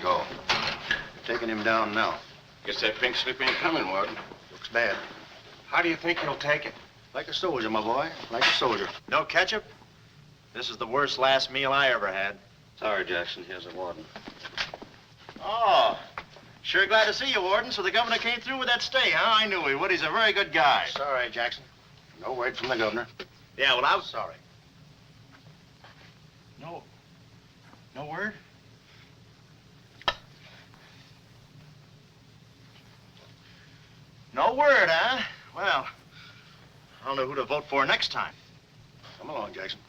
go. Taking him down now. Guess that pink slip ain't coming, Warden. Looks bad. How do you think he'll take it? Like a soldier, my boy. Like a soldier. No ketchup? This is the worst last meal I ever had. Sorry, Jackson. Here's the warden. Oh, sure glad to see you, Warden. So the governor came through with that stay, huh? I knew he would. He's a very good guy. Sorry, Jackson. No word from the governor. Yeah, well, I was sorry. No word? No word, huh? Well, I don't know who to vote for next time. Come along, Jackson.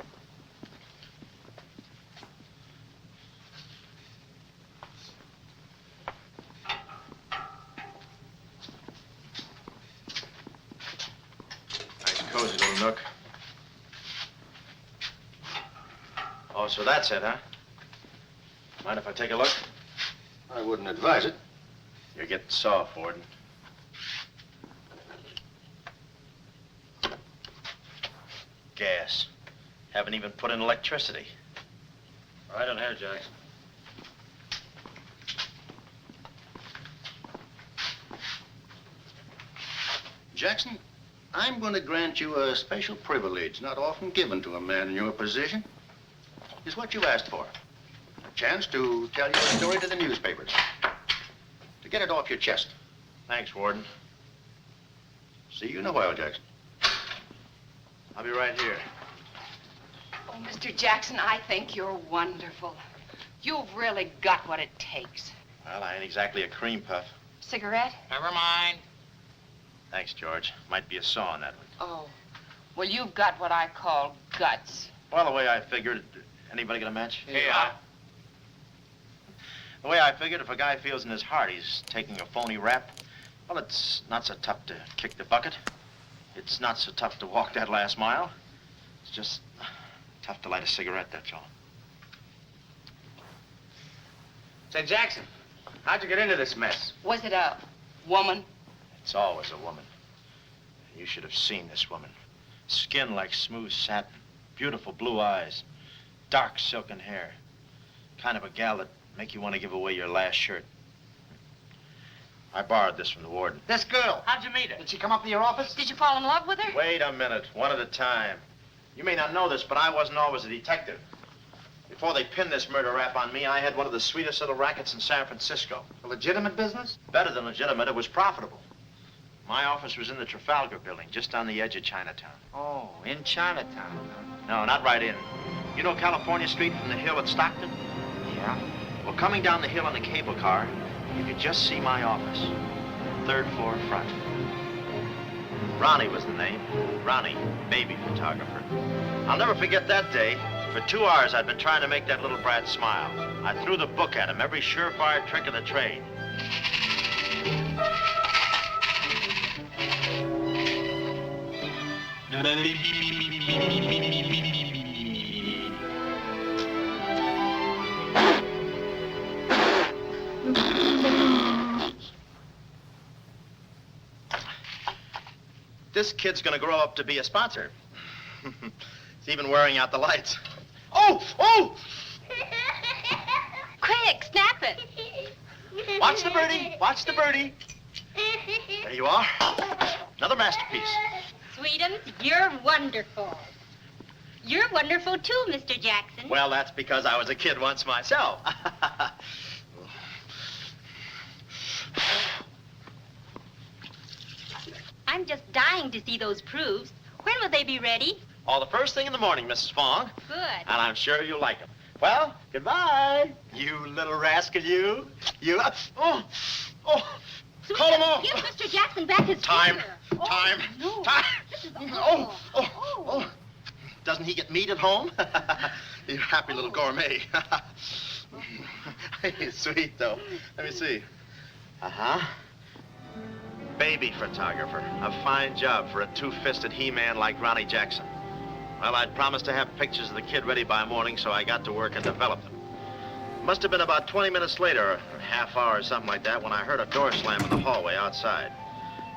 Nice cozy little nook. Oh, so that's it, huh? Mind if I take a look? I wouldn't advise it. You're getting soft, Warden. Gas. Haven't even put in electricity. Right on here, Jackson. Jackson, I'm going to grant you a special privilege not often given to a man in your position. It's what you asked for. A chance to tell your story to the newspapers. To get it off your chest. Thanks, Warden. See you in a while, Jackson. I'll be right here. Oh, Mr. Jackson, I think you're wonderful. You've really got what it takes. Well, I ain't exactly a cream puff. Cigarette? Never mind. Thanks, George. Might be a saw on that one. Oh, well, you've got what I call guts. Well, the way I figured, anybody got a match? Yeah. The way I figured, if a guy feels in his heart he's taking a phony rap, well, it's not so tough to kick the bucket. It's not so tough to walk that last mile. It's just tough to light a cigarette, that's all. Say, Jackson, how'd you get into this mess? Was it a woman? It's always a woman. You should have seen this woman. Skin like smooth satin, beautiful blue eyes, dark silken hair. Kind of a gal that make you want to give away your last shirt. I borrowed this from the warden. This girl, how'd you meet her? Did she come up to your office? Did you fall in love with her? Wait a minute, one at a time. You may not know this, but I wasn't always a detective. Before they pinned this murder rap on me, I had one of the sweetest little rackets in San Francisco. A legitimate business? Better than legitimate, it was profitable. My office was in the Trafalgar building, just on the edge of Chinatown. Oh, in Chinatown. No, not right in. You know California Street from the hill at Stockton? Yeah. Well, coming down the hill in a cable car, you could just see my office. Third floor front. Ronnie was the name. Ronnie, baby photographer. I'll never forget that day. For 2 hours, I'd been trying to make that little brat smile. I threw the book at him, every surefire trick of the trade. This kid's gonna grow up to be a sponsor. He's even wearing out the lights. Oh! Oh! Quick, snap it. Watch the birdie. Watch the birdie. There you are. Another masterpiece. Sweetums, you're wonderful. You're wonderful too, Mr. Jackson. Well, that's because I was a kid once myself. I'm just dying to see those proofs. When will they be ready? All the first thing in the morning, Mrs. Fong. Good. And I'm sure you'll like them. Well, goodbye. You little rascal, you. You. Oh. Oh. Call him off. Give Mr. Jackson back his Time. finger. Time. No. Time. This is Oh. Oh. Oh. Doesn't he get meat at home? You happy little gourmet. He's sweet, though. Let me see. Uh-huh. Baby photographer. A fine job for a two-fisted he-man like Ronnie Jackson. Well, I'd promised to have pictures of the kid ready by morning, so I got to work and developed them. Must have been about 20 minutes later, or a half hour or something like that, when I heard a door slam in the hallway outside.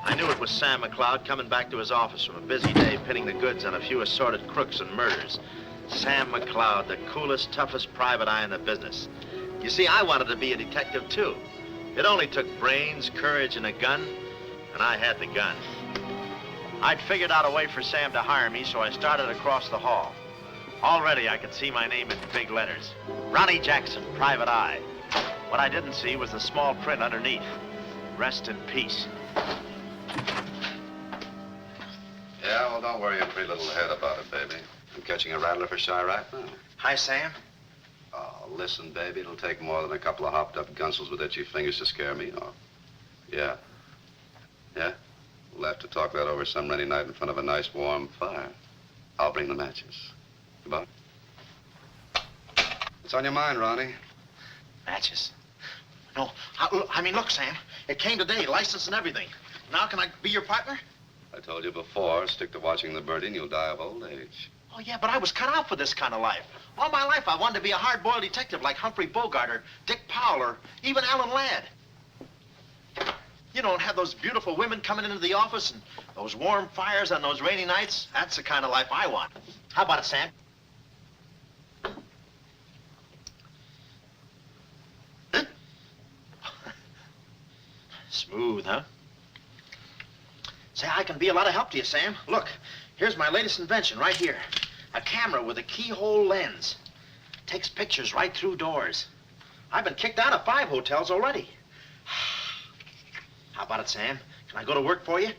I knew it was Sam McLeod coming back to his office from a busy day pitting the goods on a few assorted crooks and murders. Sam McLeod, the coolest, toughest private eye in the business. You see, I wanted to be a detective, too. It only took brains, courage, and a gun, and I had the gun. I'd figured out a way for Sam to hire me, so I started across the hall. Already, I could see my name in big letters. Ronnie Jackson, Private Eye. What I didn't see was the small print underneath. Rest in peace. Yeah, well, don't worry your pretty little head about it, baby. I'm catching a rattler for shy right now. Hi, Sam. Oh, listen, baby, it'll take more than a couple of hopped-up gunsels with itchy fingers to scare me off. Yeah. Yeah? We'll have to talk that over some rainy night in front of a nice warm fire. I'll bring the matches. Goodbye. What's on your mind, Ronnie? Matches. No, I mean, look, Sam. It came today, license and everything. Now can I be your partner? I told you before, stick to watching the birdie and you'll die of old age. Oh, yeah, but I was cut out for this kind of life. All my life, I wanted to be a hard-boiled detective like Humphrey Bogart or Dick Powell or even Alan Ladd. You don't have those beautiful women coming into the office and those warm fires on those rainy nights. That's the kind of life I want. How about it, Sam? Huh? Smooth, huh? Say, I can be a lot of help to you, Sam. Look, here's my latest invention right here. A camera with a keyhole lens. Takes pictures right through doors. I've been kicked out of 5 hotels already. How about it, Sam? Can I go to work for you?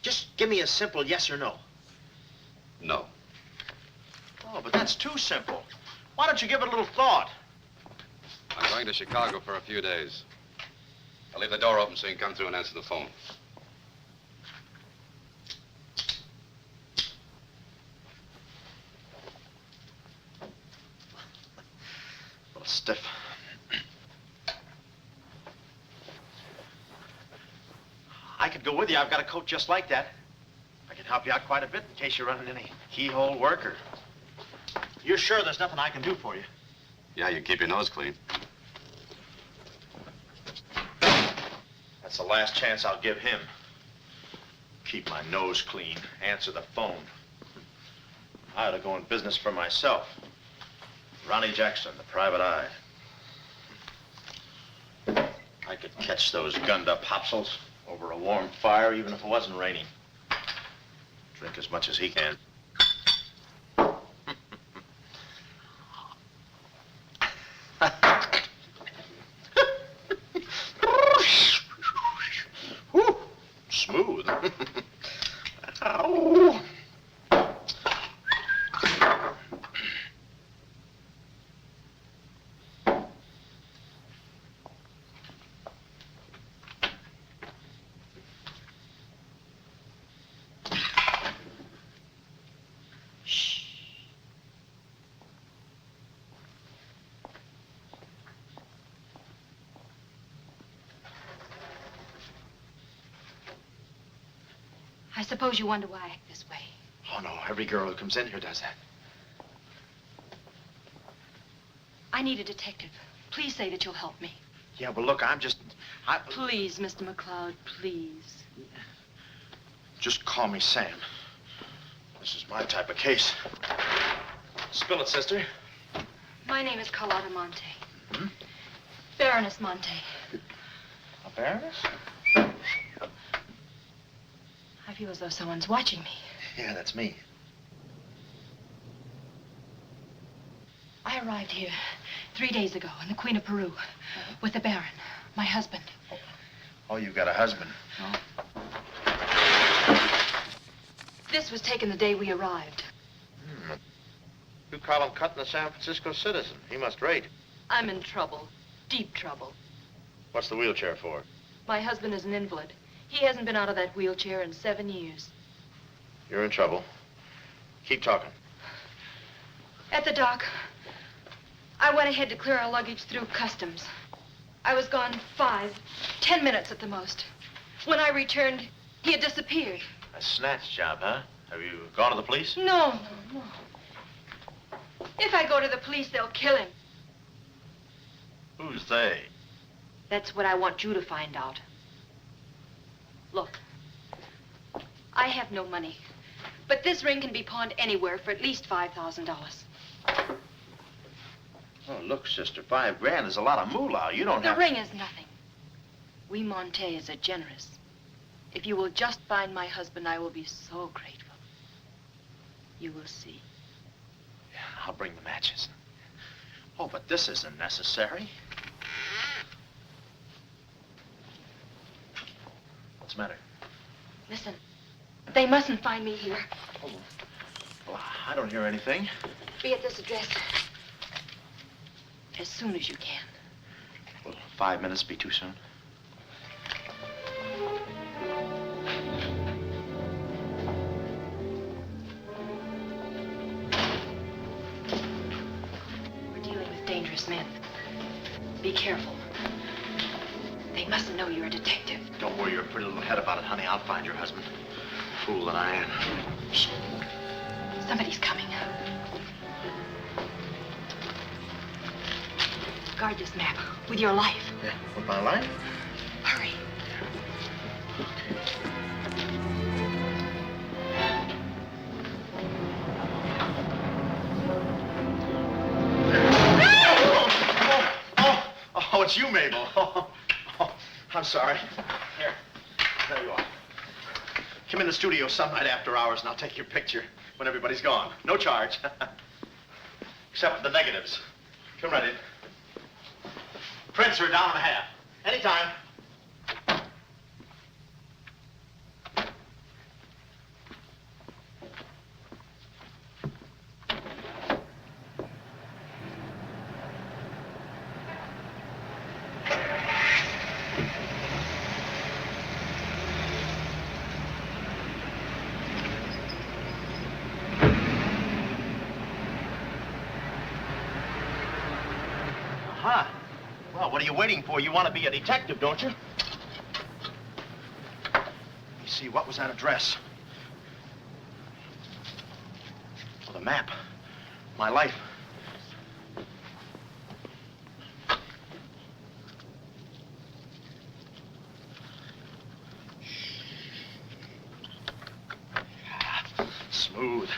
Just give me a simple yes or no. No. Oh, but that's too simple. Why don't you give it a little thought? I'm going to Chicago for a few days. I'll leave the door open so you can come through and answer the phone. A little stiff. I could go with you. I've got a coat just like that. I can help you out quite a bit in case you're running any keyhole work or... You're sure there's nothing I can do for you? Yeah, you keep your nose clean. That's the last chance I'll give him. Keep my nose clean. Answer the phone. I ought to go in business for myself. Ronnie Jackson, the Private Eye. I could catch those gunned-up hopsels over a warm fire, even if it wasn't raining. Drink as much as he can. Whew, smooth. Ow. I suppose you wonder why I act this way. Oh, no, every girl who comes in here does that. I need a detective. Please say that you'll help me. Yeah, well, look, Please, Mr. McCloud, please. Just call me Sam. This is my type of case. Spill it, sister. My name is Carlotta Monte. Hmm? Baroness Monte. A baroness? I feel as though someone's watching me. Yeah, that's me. I arrived here 3 days ago in the Queen of Peru with the Baron, my husband. Oh, you've got a husband. This was taken the day we arrived. You call him cutting a San Francisco citizen. He must rate. I'm in trouble, deep trouble. What's the wheelchair for? My husband is an invalid. He hasn't been out of that wheelchair in 7 years. You're in trouble. Keep talking. At the dock, I went ahead to clear our luggage through customs. I was gone 10 minutes at the most. When I returned, he had disappeared. A snatch job, huh? Have you gone to the police? No. If I go to the police, they'll kill him. Who's they? That's what I want you to find out. Look, I have no money, but this ring can be pawned anywhere for at least $5,000. Oh, look, sister, $5 grand is a lot of moolah. You don't The have... ring is nothing. We Montes are generous. If you will just find my husband, I will be so grateful. You will see. Yeah, I'll bring the matches. Oh, but this isn't necessary. What's the matter? Listen, they mustn't find me here. Oh, well, I don't hear anything. Be at this address as soon as you can. Will 5 minutes be too soon? We're dealing with dangerous men. Be careful. They mustn't know you're a detective. Don't worry your pretty little head about it, honey. I'll find your husband. Fool that I am. Shh. Somebody's coming. Guard this map with your life. Yeah, with my life? Hurry. Oh, it's you, Mabel. Oh, I'm sorry. Here, there you are. Come in the studio some night after hours, and I'll take your picture when everybody's gone. No charge. Except for the negatives. Come right in. Prints are $1.50. Anytime. Aha. Well, what are you waiting for? You want to be a detective, don't you? Let me see, what was that address? Oh, the map. My life. Smooth.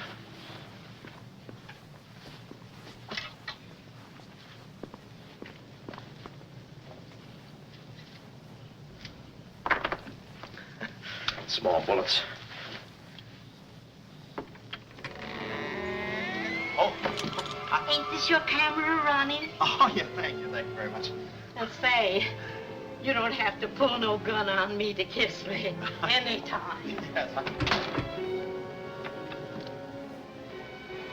Small bullets. Oh. Ain't this your camera, Ronnie? Oh, yeah, thank you very much. And say, you don't have to pull no gun on me to kiss me anytime. Yes,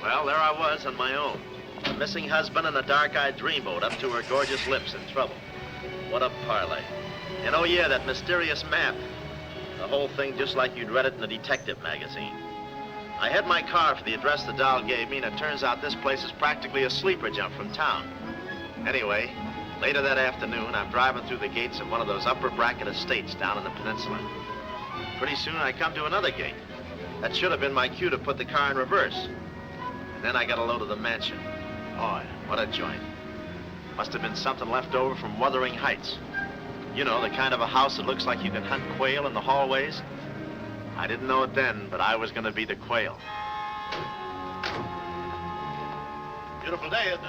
Well, there I was on my own. A missing husband and a dark-eyed dreamboat up to her gorgeous lips in trouble. What a parlay. And oh, yeah, that mysterious map. The whole thing just like you'd read it in a detective magazine. I had my car for the address the doll gave me, and it turns out this place is practically a sleeper jump from town. Anyway, later that afternoon, I'm driving through the gates of one of those upper bracket estates down in the peninsula. Pretty soon, I come to another gate. That should have been my cue to put the car in reverse. And then I got a load of the mansion. Boy, what a joint. Must have been something left over from Wuthering Heights. You know, the kind of a house that looks like you can hunt quail in the hallways. I didn't know it then, but I was going to be the quail. Beautiful day, isn't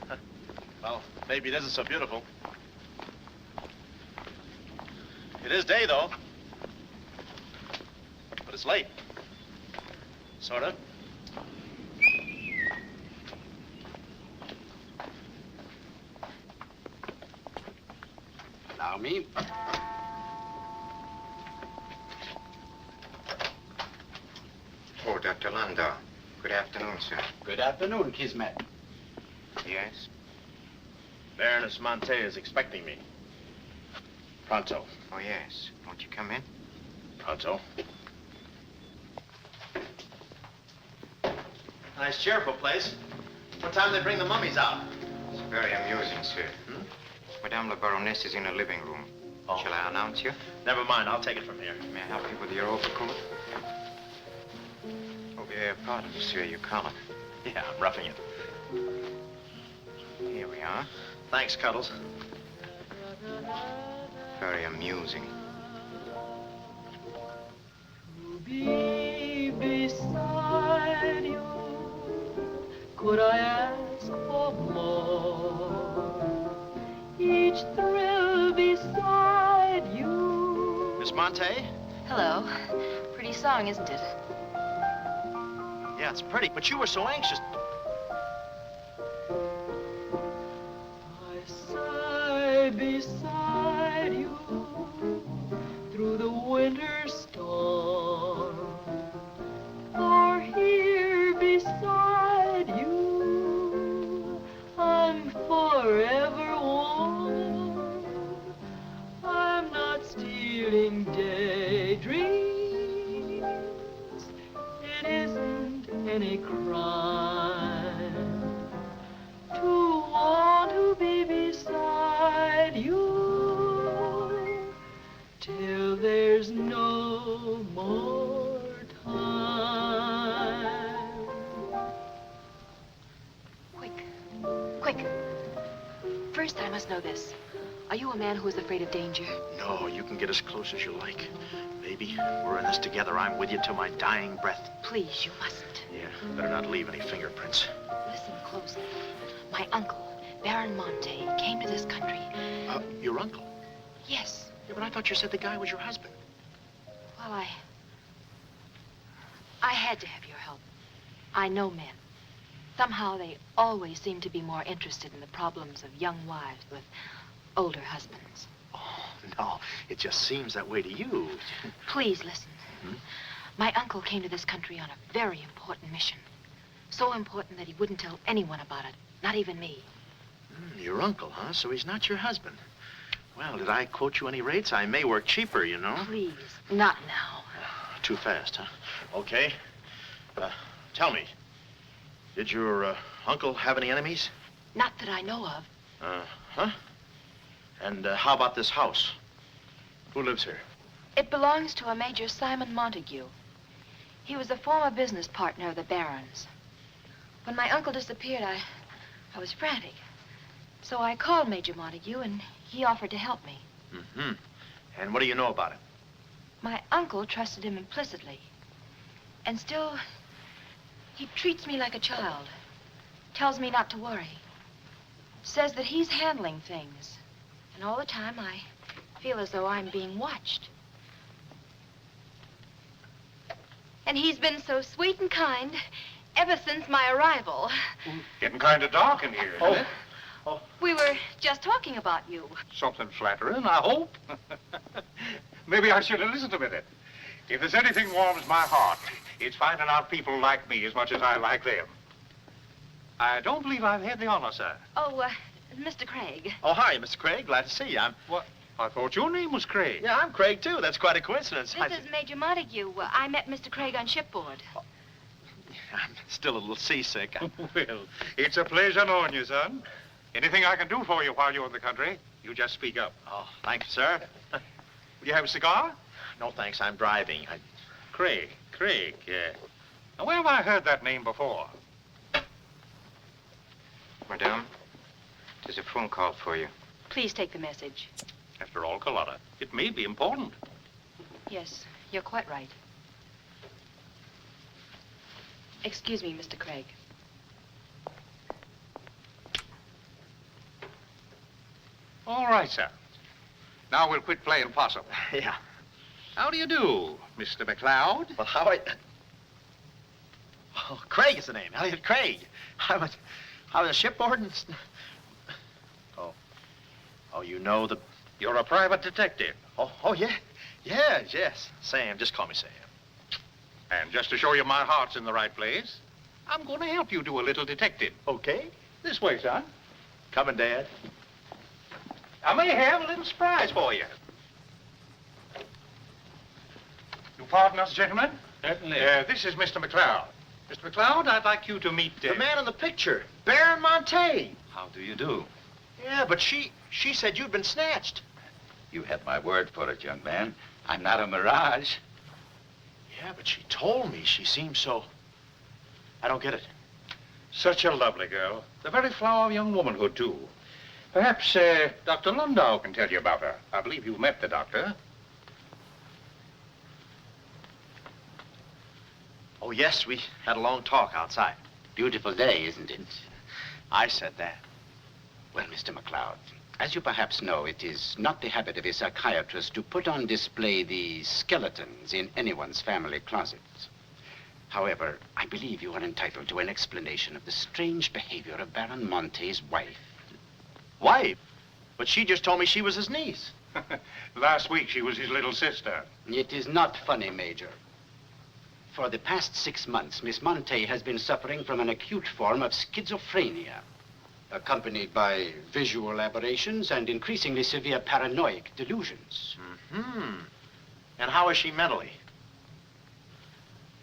it? Well, maybe it isn't so beautiful. It is day, though. But it's late. Sort of. Allow me. Oh, Dr. Landau. Good afternoon, sir. Good afternoon, Kismet. Yes? Baroness Monte is expecting me. Pronto. Oh, yes. Won't you come in? Pronto. Nice, cheerful place. What time do they bring the mummies out? It's very amusing, sir. Madame la Baroness is in her living room. Oh. Shall I announce you? Never mind, I'll take it from here. May I help you with your overcoat? Oh, pardon, monsieur, your collar. Yeah, I'm roughing it. Here we are. Thanks, Cuddles. Very amusing. To be beside you could I ask for more? Each thrill beside you. Miss Monte? Hello. Pretty song, isn't it? Yeah, it's pretty, but you were so anxious. I sigh beside you through the winter storm. For here beside you, I'm forever warm. I'm not stealing daydreams. It isn't any crime to want to be beside you till there's no more time. Quick. First, I must know this. Are you a man who is afraid of danger? No, you can get as close as you like. Baby, we're in this together. I'm with you till my dying breath. Please, you mustn't. Yeah, better not leave any fingerprints. Listen closely. My uncle, Baron Monte, came to this country. Your uncle? Yes. Yeah, but I thought you said the guy was your husband. Well, I had to have your help. I know men. Somehow they always seem to be more interested in the problems of young wives with older husbands. Oh, no, it just seems that way to you. Please listen. My uncle came to this country on a very important mission. So important that he wouldn't tell anyone about it, not even me. Your uncle, huh? So he's not your husband. Well, did I quote you any rates? I may work cheaper, you know. Please, not now. Too fast, huh? Okay. Tell me, did your uncle have any enemies? Not that I know of. Huh? And how about this house? Who lives here? It belongs to a Major Simon Montague. He was a former business partner of the Baron's. When my uncle disappeared, I was frantic. So I called Major Montague, and he offered to help me. Mm-hmm. And what do you know about it? My uncle trusted him implicitly. And still, he treats me like a child. Tells me not to worry. Says that he's handling things. And all the time, I feel as though I'm being watched. And he's been so sweet and kind ever since my arrival. Getting kind of dark in here, isn't it? We were just talking about you. Something flattering, I hope. Maybe I should have listened a minute. If there's anything warms my heart, it's finding out people like me as much as I like them. I don't believe I've had the honor, sir. Oh, Mr. Craig. Oh, hi, Mr. Craig. Glad to see you. What? I thought your name was Craig. Yeah, I'm Craig, too. That's quite a coincidence. This is Major Montague. I met Mr. Craig on shipboard. I'm still a little seasick. Well, it's a pleasure knowing you, son. Anything I can do for you while you're in the country, you just speak up. Oh, thank you, sir. Will you have a cigar? No, thanks. I'm driving. Craig, yeah. Now, where have I heard that name before? Madame, there's a phone call for you. Please take the message. After all, Carlotta, it may be important. Yes, you're quite right. Excuse me, Mr. Craig. All right, sir. Now we'll quit playing possum. Yeah. How do you do, Mr. McLeod? Well, how I... Oh, Craig is the name. Elliott Craig. I was shipboard and... Oh, you know the... You're a private detective. Oh, yeah. Yes. Sam. Just call me Sam. And just to show you my heart's in the right place, I'm going to help you do a little detective. Okay. This way, son. Coming, Dad. I may have a little surprise for you. You pardon us, gentlemen? Certainly. This is Mr. McLeod. Mr. McLeod, I'd like you to meet... The man in the picture. Baron Monte. How do you do? Yeah, but she said you'd been snatched. You had my word for it, young man. I'm not a mirage. Yeah, but she told me she seemed so... I don't get it. Such a lovely girl. The very flower of young womanhood, too. Perhaps Dr. Lundau can tell you about her. I believe you've met the doctor. Oh, yes, we had a long talk outside. Beautiful day, isn't it? I said that. Well, Mr. McLeod, as you perhaps know, it is not the habit of a psychiatrist to put on display the skeletons in anyone's family closet. However, I believe you are entitled to an explanation of the strange behavior of Baron Monte's wife. Wife? But she just told me she was his niece. Last week, she was his little sister. It is not funny, Major. For the past 6 months, Miss Monte has been suffering from an acute form of schizophrenia, accompanied by visual aberrations and increasingly severe paranoid delusions. Mm-hmm. And how is she mentally?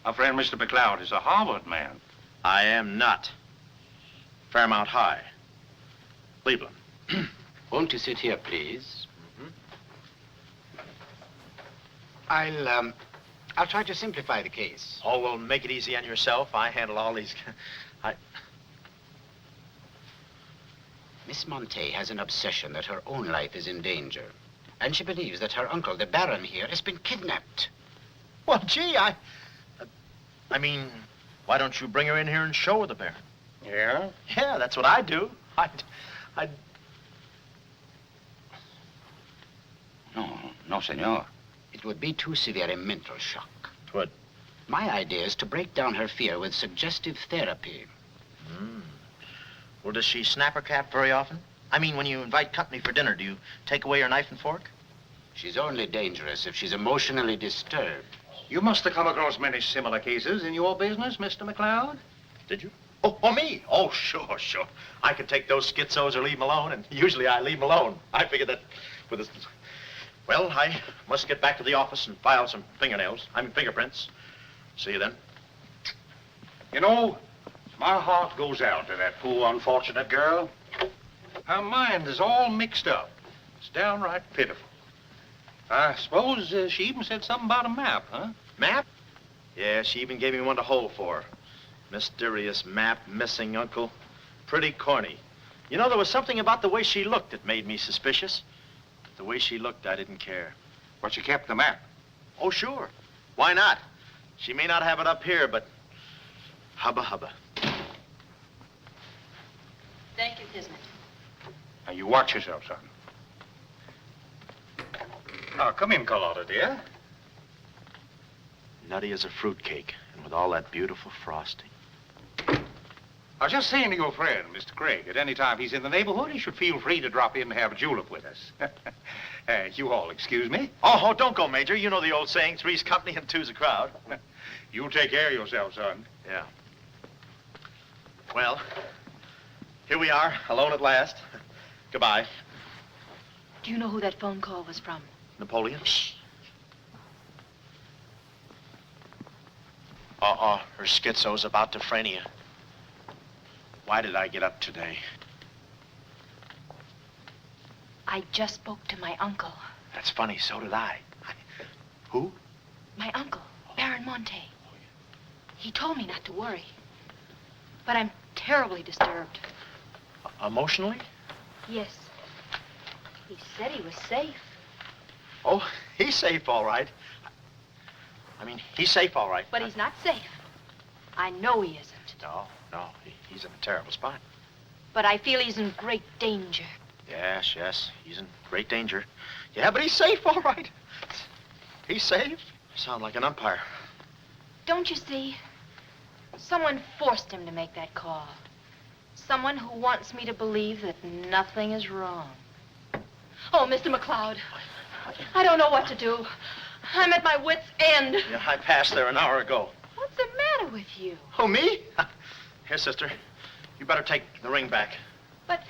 Our friend Mr. McLeod is a Harvard man. I am not. Fairmount High. Cleveland. Won't you sit here, please? I'll try to simplify the case. Oh, well, make it easy on yourself. I handle all these... Miss Monte has an obsession that her own life is in danger. And she believes that her uncle, the Baron here, has been kidnapped. Well, gee, I mean, why don't you bring her in here and show her the Baron? Yeah? Yeah, that's what I'd do. I'd... No, senor. It would be too severe a mental shock. What? My idea is to break down her fear with suggestive therapy. Well, does she snap her cap very often? I mean, when you invite company for dinner, do you take away her knife and fork? She's only dangerous if she's emotionally disturbed. You must have come across many similar cases in your business, Mr. McLeod. Did you? Oh, me? Oh, sure. I could take those schizos or leave them alone, and usually I leave them alone. I figured that with this... Well, I must get back to the office and file some fingerprints. See you then. You know, my heart goes out to that poor, unfortunate girl. Her mind is all mixed up. It's downright pitiful. I suppose she even said something about a map, huh? Map? Yeah, she even gave me one to hold for. Mysterious map, missing uncle. Pretty corny. You know, there was something about the way she looked that made me suspicious. The way she looked, I didn't care. But she kept the map. Oh, sure. Why not? She may not have it up here, but hubba. Thank you, Kismet. Now, you watch yourself, son. Now, come in, Carlotta, dear. Nutty as a fruitcake, and with all that beautiful frosting. I was just saying to your friend, Mr. Craig, at any time he's in the neighborhood, he should feel free to drop in and have a julep with us. You all excuse me? Oh, don't go, Major. You know the old saying, three's company and two's a crowd. You take care of yourself, son. Yeah. Well, here we are, alone at last. Goodbye. Do you know who that phone call was from? Napoleon? Shh. Her schizo's about to frania. Why did I get up today? I just spoke to my uncle. That's funny, so did I. Who? My uncle, Baron Monte. He told me not to worry. But I'm terribly disturbed. Emotionally? Yes. He said he was safe. Oh, he's safe, all right. I mean, he's safe, all right. But he's not safe. I know he isn't. No, he's in a terrible spot. But I feel he's in great danger. Yes, he's in great danger. Yeah, but he's safe, all right. He's safe. Sound like an umpire. Don't you see? Someone forced him to make that call. Someone who wants me to believe that nothing is wrong. Oh, Mr. McLeod, I don't know what to do. I'm at my wit's end. Yeah, I passed there an hour ago. What's the matter with you? Oh, me? Here, sister. You better take the ring back. But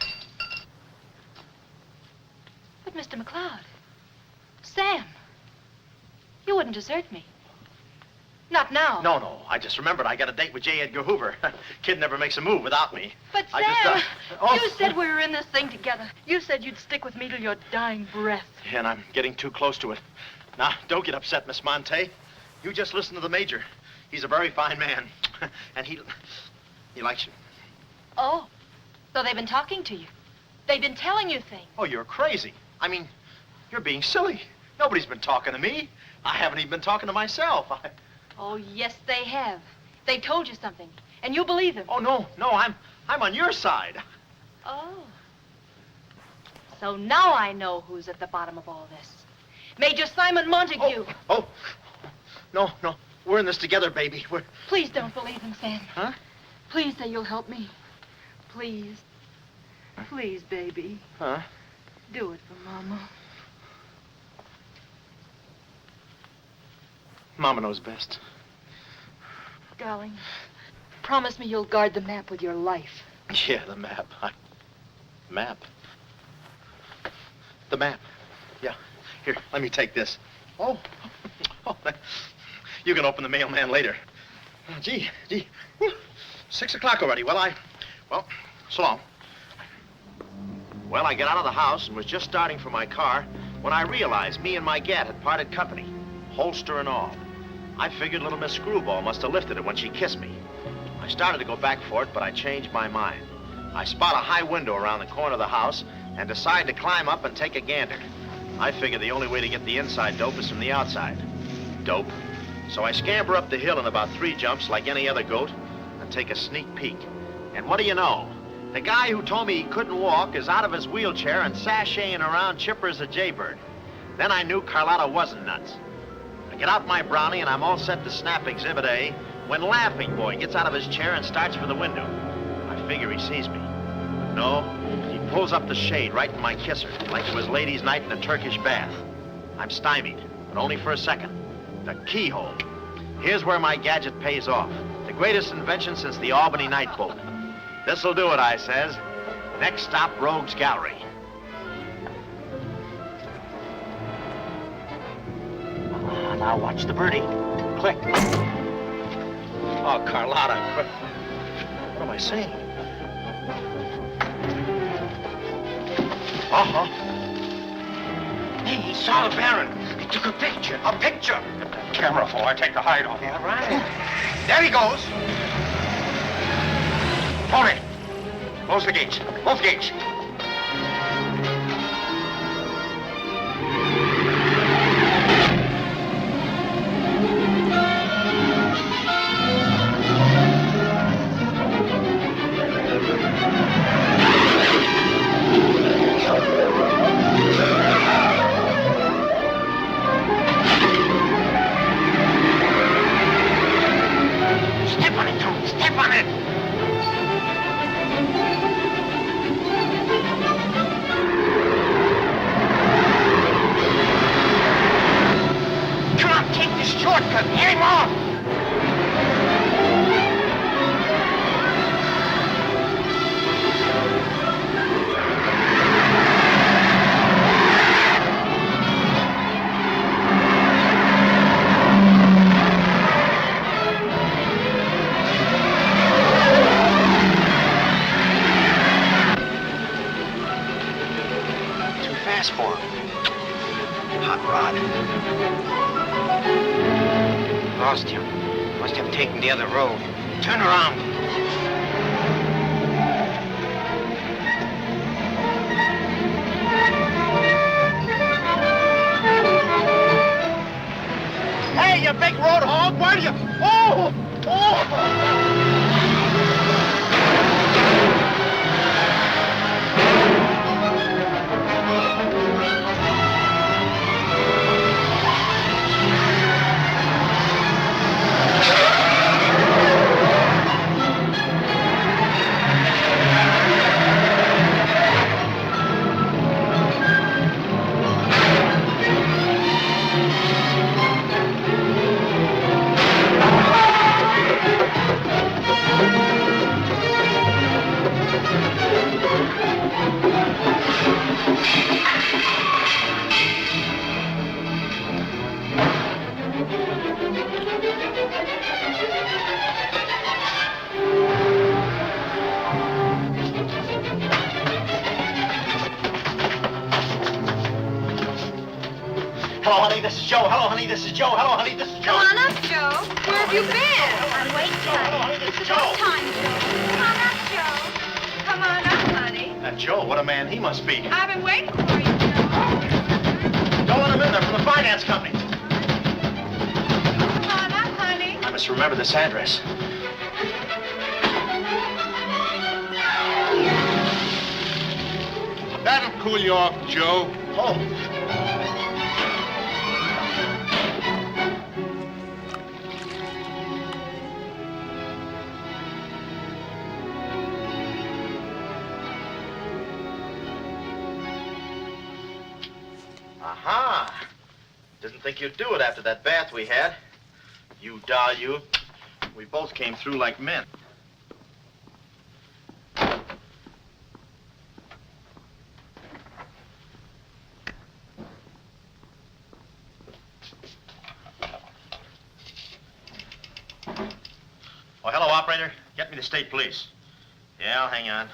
Mr. McLeod, Sam, you wouldn't desert me. Not now. No. I just remembered I got a date with J. Edgar Hoover. Kid never makes a move without me. But Sam, you said we were in this thing together. You said you'd stick with me till your dying breath. Yeah, and I'm getting too close to it. Now, don't get upset, Miss Monte. You just listen to the Major. He's a very fine man. And he likes you. Oh, so they've been talking to you. They've been telling you things. Oh, you're crazy. I mean, you're being silly. Nobody's been talking to me. I haven't even been talking to myself. Oh, yes, they have. They told you something. And you believe him? Oh, no, I'm on your side. Oh. So now I know who's at the bottom of all this. Major Simon Montague. Oh. No. We're in this together, baby. Please don't believe him, Sam. Huh? Please say you'll help me. Please. Please, baby. Huh? Do it for Mama. Mama knows best. Darling, promise me you'll guard the map with your life. Yeah, the map. Map? The map. Yeah. Here, let me take this. Oh. You can open the mailman later. Oh, gee. Whew. 6 o'clock already. Well, so long. Well, I got out of the house and was just starting for my car when I realized me and my gat had parted company, holster and all. I figured little Miss Screwball must have lifted it when she kissed me. I started to go back for it, but I changed my mind. I spot a high window around the corner of the house and decide to climb up and take a gander. I figure the only way to get the inside dope is from the outside. Dope. So I scamper up the hill in about 3 jumps like any other goat and take a sneak peek. And what do you know? The guy who told me he couldn't walk is out of his wheelchair and sashaying around chipper as a jaybird. Then I knew Carlotta wasn't nuts. I get out my brownie and I'm all set to snap Exhibit A when Laughing Boy gets out of his chair and starts for the window. I figure he sees me. But no, he pulls up the shade right in my kisser, like it was ladies' night in a Turkish bath. I'm stymied, but only for a second. The keyhole. Here's where my gadget pays off. The greatest invention since the Albany night boat. This'll do it, I says. Next stop, Rogue's Gallery. Now watch the birdie. Click. Oh, Carlotta. What am I saying? Uh-huh. Hey, he saw the Baron. He took a picture. A picture? Get that camera full. I take the hide off. Yeah, right. There he goes. Hold it. Close the gates. Both gates. Step on it, Tony. Step on it. Come on, take this shortcut. Get him off. Too fast for him. Hot rod. Lost him. Must have taken the other road. Turn around. Hey, you big road hog, where do you... Oh! Hello, honey, this is Joe. Hello, honey, this is Joe. Hello, honey, this is Joe. Come on up, Joe. Where have you been? I'm waiting. Hello, honey, this is It's about Joe. time, Joe. Come on up, Joe. Come on up, honey. That Joe, what a man he must be. I've been waiting for you, Joe. Don't let him in there from the finance company. Come on up, honey. I must remember this address. That'll cool you off, Joe. Oh. Aha! Didn't think you'd do it after that bath we had. You doll, you. We both came through like men. Oh, hello, operator. Get me the state police. Yeah, hang on.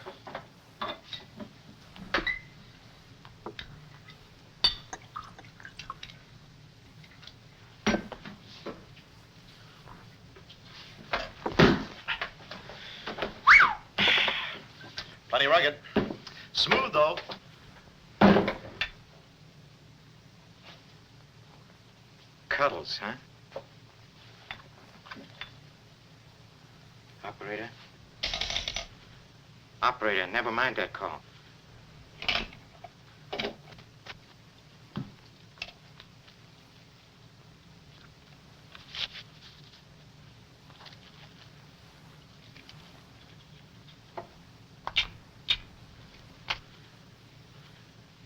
Plenty rugged. Smooth, though. Cuddles, huh? Operator? Operator, never mind that call.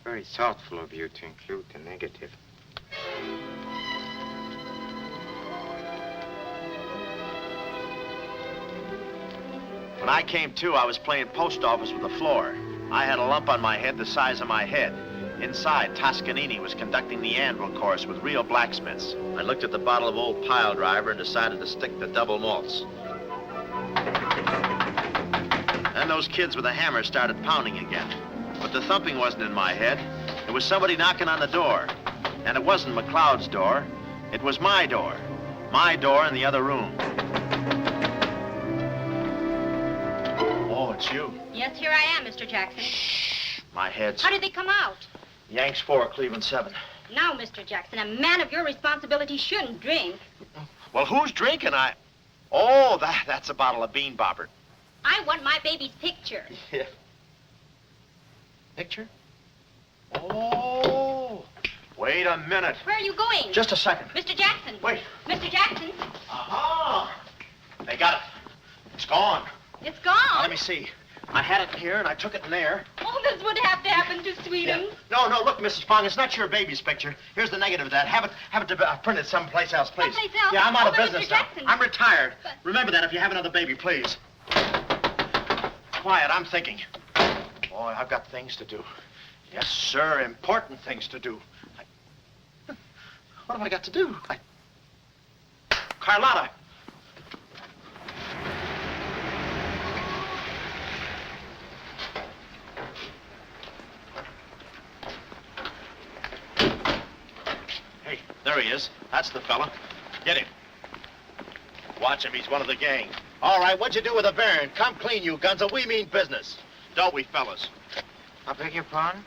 Very thoughtful of you to include the negative. When I came to, I was playing post office with the floor. I had a lump on my head the size of my head. Inside, Toscanini was conducting the anvil course with real blacksmiths. I looked at the bottle of old pile driver and decided to stick the double malts. Then those kids with the hammer started pounding again. But the thumping wasn't in my head. It was somebody knocking on the door. And it wasn't McLeod's door. It was my door. My door in the other room. Oh, it's you. Yes, here I am, Mr. Jackson. My head's... How did they come out? Yanks 4, Cleveland 7. Now, Mr. Jackson, a man of your responsibility shouldn't drink. Well, who's drinking? Oh, that's a bottle of bean bobber. I want my baby's picture. Yeah. Picture? Oh. Wait a minute. Where are you going? Just a second. Mr. Jackson. Wait. Mr. Jackson. Aha! They got it. It's gone. It's gone. Now, let me see. I had it here and I took it in there. Oh, this would have to happen to Sweetums. Yeah. No, look, Mrs. Fong, it's not your baby's picture. Here's the negative of that. Have it printed someplace else, please. Someplace else? Yeah, I'm out of but business Mr. now. Jackson. I'm retired. But... Remember that if you have another baby, please. Quiet, I'm thinking. Boy, I've got things to do. Yes, sir, important things to do. What have I got to do? Carlotta. Hey, there he is. That's the fella. Get him. Watch him. He's one of the gang. All right, what'd you do with the baron? Come clean, you gunzo. We mean business. Don't we, fellas? I beg your pardon?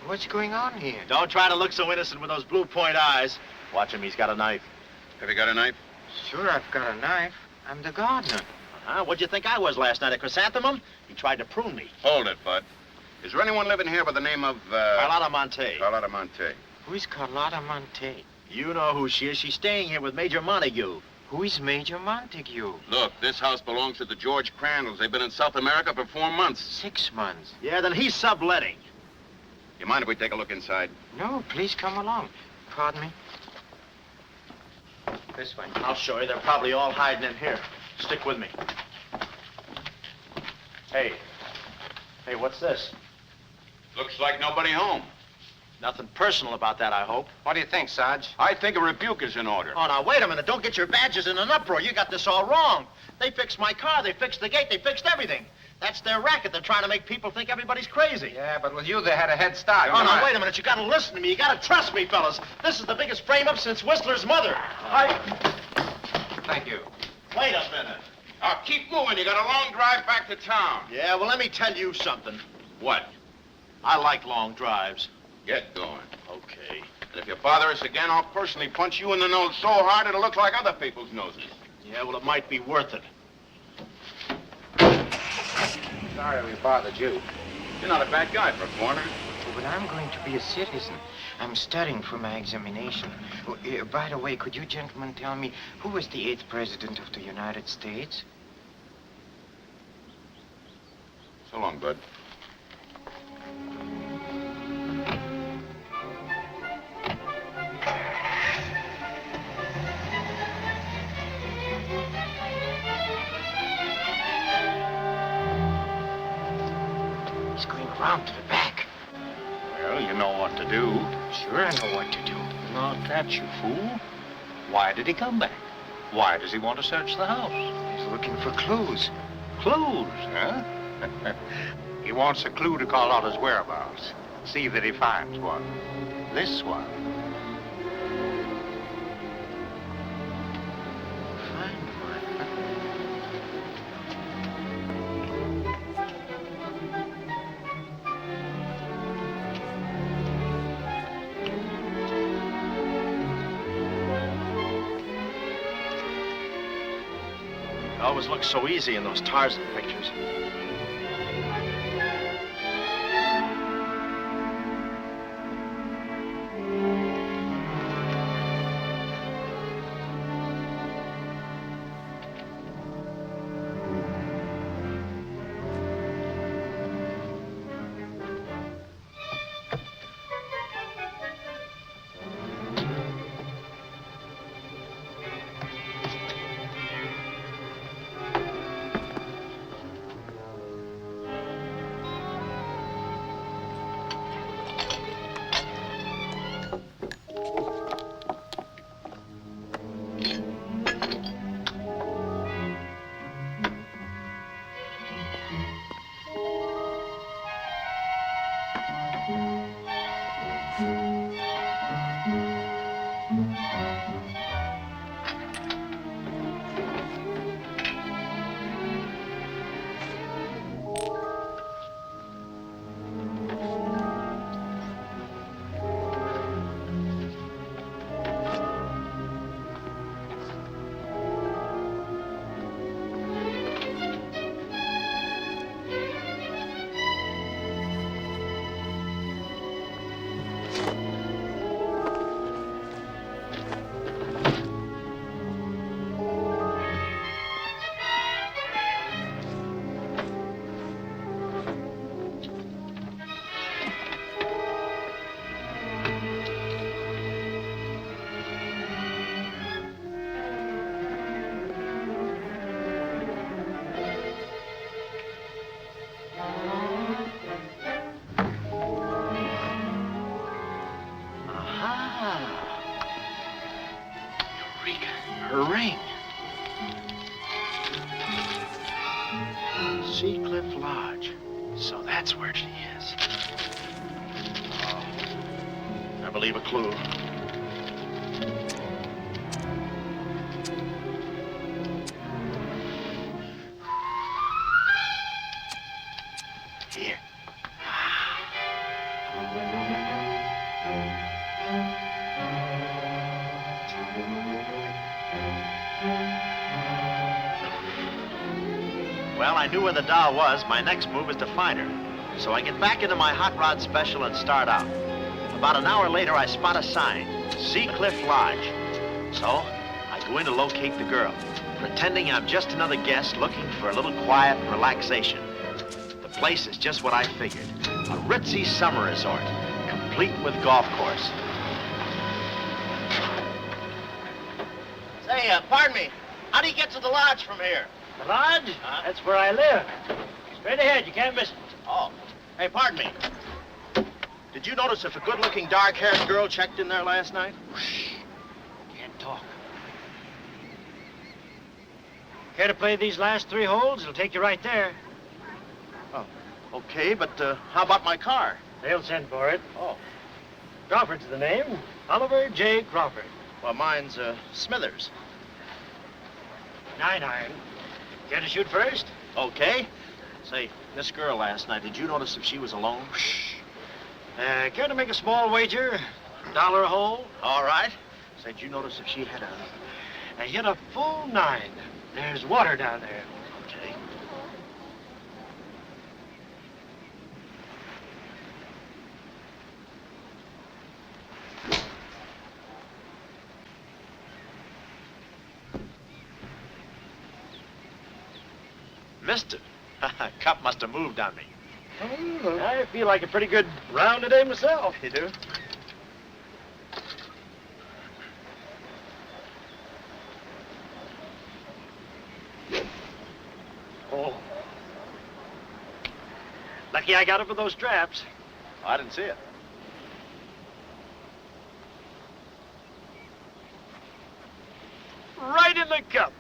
What's going on here? Don't try to look so innocent with those blue point eyes. Watch him. He's got a knife. Have you got a knife? Sure, I've got a knife. I'm the gardener. What'd you think I was last night, a chrysanthemum? He tried to prune me. Hold it, Bud. Is there anyone living here by the name of, Carlotta Monte. Carlotta Monte. Who is Carlotta Monte? You know who she is. She's staying here with Major Montague. Who is Major Montague? Look, this house belongs to the George Crandalls. They've been in South America for 4 months. 6 months. Yeah, then he's subletting. You mind if we take a look inside? No, please come along. Pardon me? This way. I'll show you. They're probably all hiding in here. Stick with me. Hey, what's this? Looks like nobody home. Nothing personal about that, I hope. What do you think, Sarge? I think a rebuke is in order. Oh, now, wait a minute. Don't get your badges in an uproar. You got this all wrong. They fixed my car. They fixed the gate. They fixed everything. That's their racket. They're trying to make people think everybody's crazy. Yeah, but with you, they had a head start. Oh, now, wait a minute. You gotta listen to me. You gotta trust me, fellas. This is the biggest frame-up since Whistler's mother. Thank you. Wait a minute. Now, keep moving. You got a long drive back to town. Yeah, well, let me tell you something. What? I like long drives. Get going. Okay. And if you bother us again, I'll personally punch you in the nose so hard it'll look like other people's noses. Yeah, well, it might be worth it. Sorry we bothered you. You're not a bad guy for a foreigner. but I'm going to be a citizen. I'm studying for my examination. Oh, by the way, could you gentlemen tell me who was the 8th president of the United States? So long, bud. He's going around to the back. Well, you know what to do. Sure, I know what to do. Not that, you fool. Why did he come back? Why does he want to search the house? He's looking for clues. Clues, huh? He wants a clue to call out his whereabouts. See that he finds one. This one. Find one. It always looks so easy in those Tarzan pictures. Her ring. Sea Cliff Lodge. So that's where she is. Oh, I believe a clue. Here. Well, I knew where the doll was. My next move is to find her. So I get back into my hot rod special and start out. About an hour later, I spot a sign, Sea Cliff Lodge. So I go in to locate the girl, pretending I'm just another guest looking for a little quiet relaxation. The place is just what I figured, a ritzy summer resort, complete with golf course. Say, pardon me, how do you get to the lodge from here? The lodge? That's where I live. Straight ahead, you can't miss it. Oh, hey, pardon me. Did you notice if a good-looking, dark-haired girl checked in there last night? Shh. Can't talk. Care to play these last 3 holes? It'll take you right there. Oh, okay, but how about my car? They'll send for it. Oh. Crawford's the name. Oliver J. Crawford. Well, mine's Smithers. 9-iron. Care to shoot first? Okay. Say, this girl last night, did you notice if she was alone? Shh. Care to make a small wager? $1 a hole? All right. Say, did you notice if she had I hit a full 9. There's water down there. Okay. twisted. Cup must have moved on me. I feel like a pretty good round today myself. You do? Oh. Lucky I got up with those straps. Oh, I didn't see it. Right in the cup.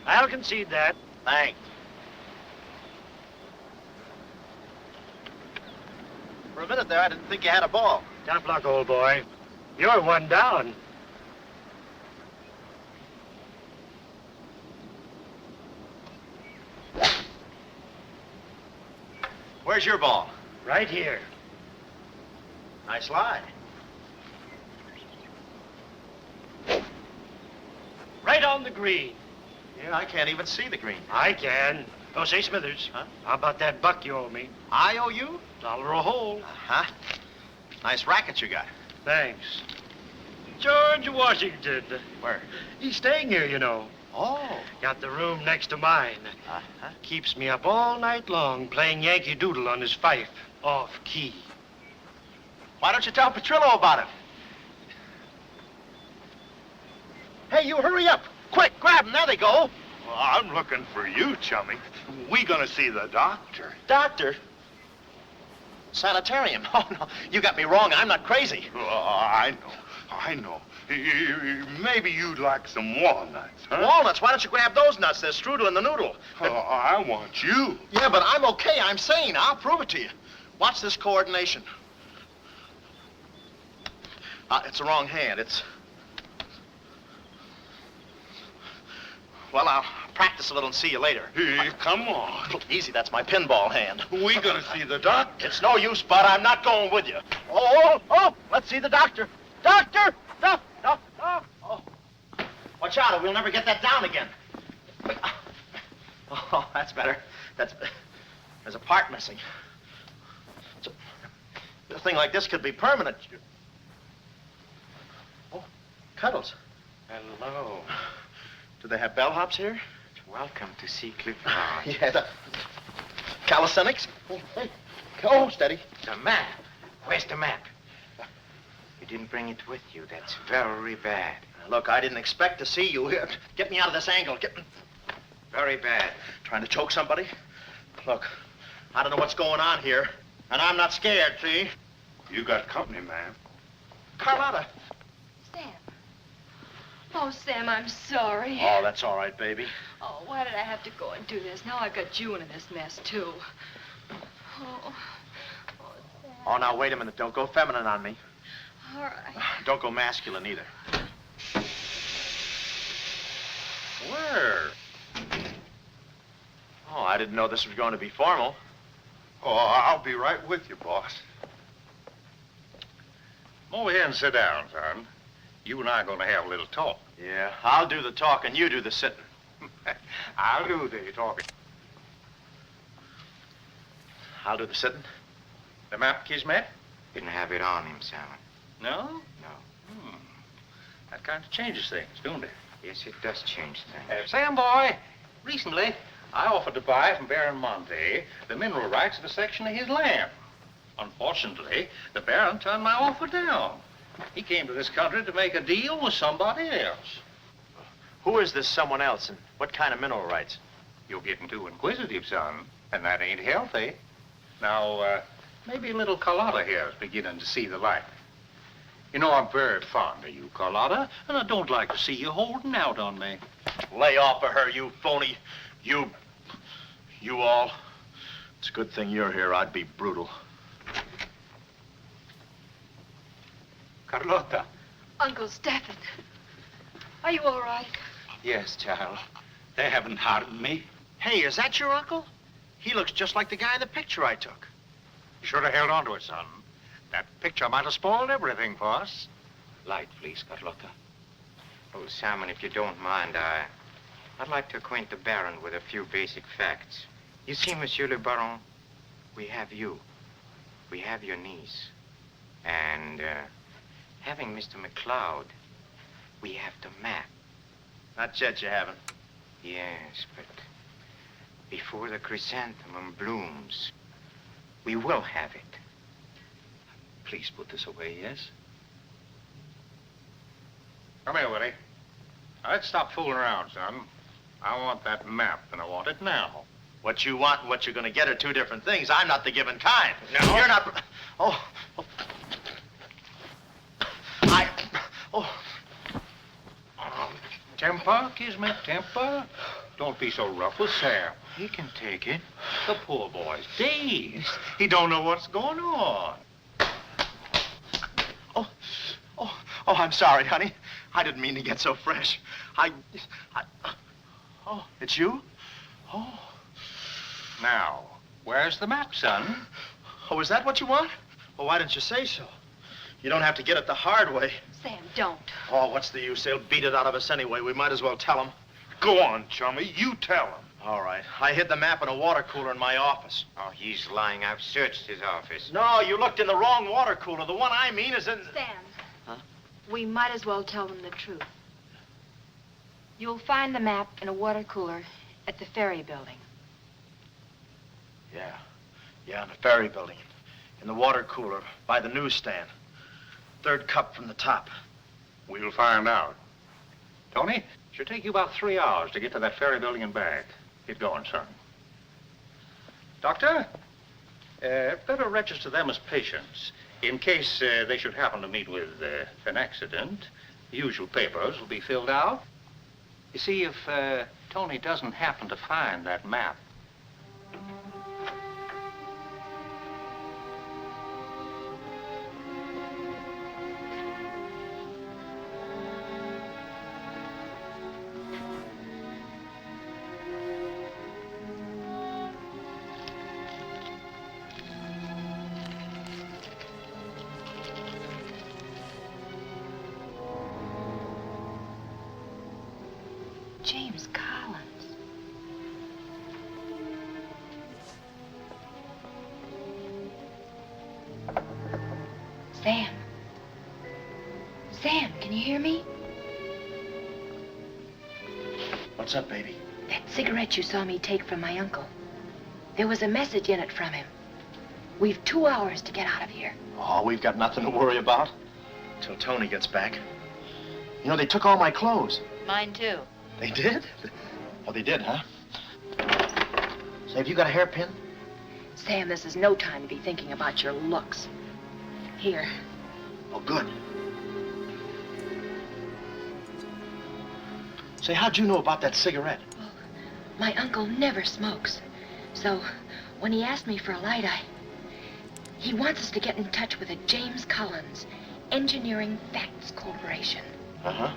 I'll concede that. Thanks. For a minute there, I didn't think you had a ball. Top luck, old boy. You're one down. Where's your ball? Right here. Nice lie. Right on the green. Yeah, I can't even see the green. I can. Oh, say, Smithers. Huh? How about that buck you owe me? I owe you? $1 a hole. Uh-huh. Nice racket you got. Thanks. George Washington. Where? He's staying here, you know. Oh. Got the room next to mine. Uh-huh. Keeps me up all night long playing Yankee Doodle on his fife. Off key. Why don't you tell Petrillo about it? Hey, you hurry up. Quick, grab them. There they go. Well, I'm looking for you, chummy. We gonna see the doctor. Doctor. Sanatorium. Oh, no. You got me wrong. I'm not crazy. Oh, I know. Maybe you'd like some walnuts, huh? Walnuts? Why don't you grab those nuts? They're strudel in the noodle. Oh, I want you. Yeah, but I'm okay. I'm sane. I'll prove it to you. Watch this coordination. It's the wrong hand. It's... Well, I'll practice a little and see you later. Hey, come on. Easy, that's my pinball hand. We gonna see the doctor. It's no use, Bud. I'm not going with you. Oh, let's see the doctor. Doctor! No. Oh. Watch out, or we'll never get that down again. Oh, that's better. There's a part missing. A thing like this could be permanent. Oh, Cuddles. Hello. Do they have bellhops here? Welcome to see Clifford. Yeah, the calisthenics. Hey. Oh, steady. The map. Where's the map? You didn't bring it with you. That's very bad. Look, I didn't expect to see you here. Get me out of this angle. Very bad. Trying to choke somebody? Look, I don't know what's going on here, and I'm not scared, see? You got company, ma'am. Carlotta. Sam. Oh, Sam, I'm sorry. Oh, that's all right, baby. Oh, why did I have to go and do this? Now I've got you in this mess, too. Oh, Sam. Oh, now, wait a minute. Don't go feminine on me. All right. Don't go masculine, either. Where? Oh, I didn't know this was going to be formal. Oh, I'll be right with you, boss. Come over here and sit down, son. You and I are going to have a little talk. Yeah, I'll do the talking, you do the sitting. I'll do the talking. I'll do the sitting. The map, Kismet? Didn't have it on him, Sam. No? No. That kind of changes things, don't it? Yes, it does change things. Sam, boy, recently I offered to buy from Baron Monte the mineral rights of a section of his land. Unfortunately, the Baron turned my offer down. He came to this country to make a deal with somebody else. Who is this someone else, and what kind of mineral rights? You're getting too inquisitive, son, and that ain't healthy. Now, maybe a little Carlotta here is beginning to see the light. You know, I'm very fond of you, Carlotta, and I don't like to see you holding out on me. Lay off of her, you phony. You all. It's a good thing you're here. I'd be brutal. Carlotta. Uncle Stephen. Are you all right? Yes, child. They haven't harmed me. Hey, is that your uncle? He looks just like the guy in the picture I took. You should have held on to it, son. That picture might have spoiled everything for us. Light, please, Carlotta. Oh, Simon, if you don't mind, I'd like to acquaint the Baron with a few basic facts. You see, Monsieur le Baron, we have you. We have your niece. And, having Mr. McCloud, we have the map. Not yet, you haven't. Yes, but before the chrysanthemum blooms, we will have it. Please put this away, yes? Come here, Willie. Now, let's stop fooling around, son. I want that map, and I want it now. What you want and what you're going to get are two different things. I'm not the given kind. No. You're not... Oh. Temper, Kismet, temper. Don't be so rough with Sam. He can take it. The poor boy's dazed. He don't know what's going on. Oh, I'm sorry, honey. I didn't mean to get so fresh. Oh, it's you? Oh. Now, where's the map, son? Oh, is that what you want? Well, why didn't you say so? You don't have to get it the hard way. Sam, don't. Oh, what's the use? They'll beat it out of us anyway. We might as well tell them. Go on, chummy. You tell him. All right. I hid the map in a water cooler in my office. Oh, he's lying. I've searched his office. No, you looked in the wrong water cooler. The one I mean is in... Sam. Huh? We might as well tell them the truth. You'll find the map in a water cooler at the ferry building. Yeah, in the ferry building. In the water cooler by the newsstand. Third cup from the top. We'll find out. Tony, should take you about 3 hours to get to that ferry building and back. Get going, son. Doctor, better register them as patients. In case they should happen to meet with an accident, the usual papers will be filled out. You see, if Tony doesn't happen to find that map, James Collins. Sam. Sam, can you hear me? What's up, baby? That cigarette you saw me take from my uncle. There was a message in it from him. We've 2 hours to get out of here. Oh, we've got nothing to worry about. Till Tony gets back. You know, they took all my clothes. Mine too. They did? Oh, they did, huh? Say, have you got a hairpin? Sam, this is no time to be thinking about your looks. Here. Oh, good. Say, how'd you know about that cigarette? Well, my uncle never smokes. So, when he asked me for a light, he wants us to get in touch with a James Collins, Engineering Facts Corporation. Uh-huh.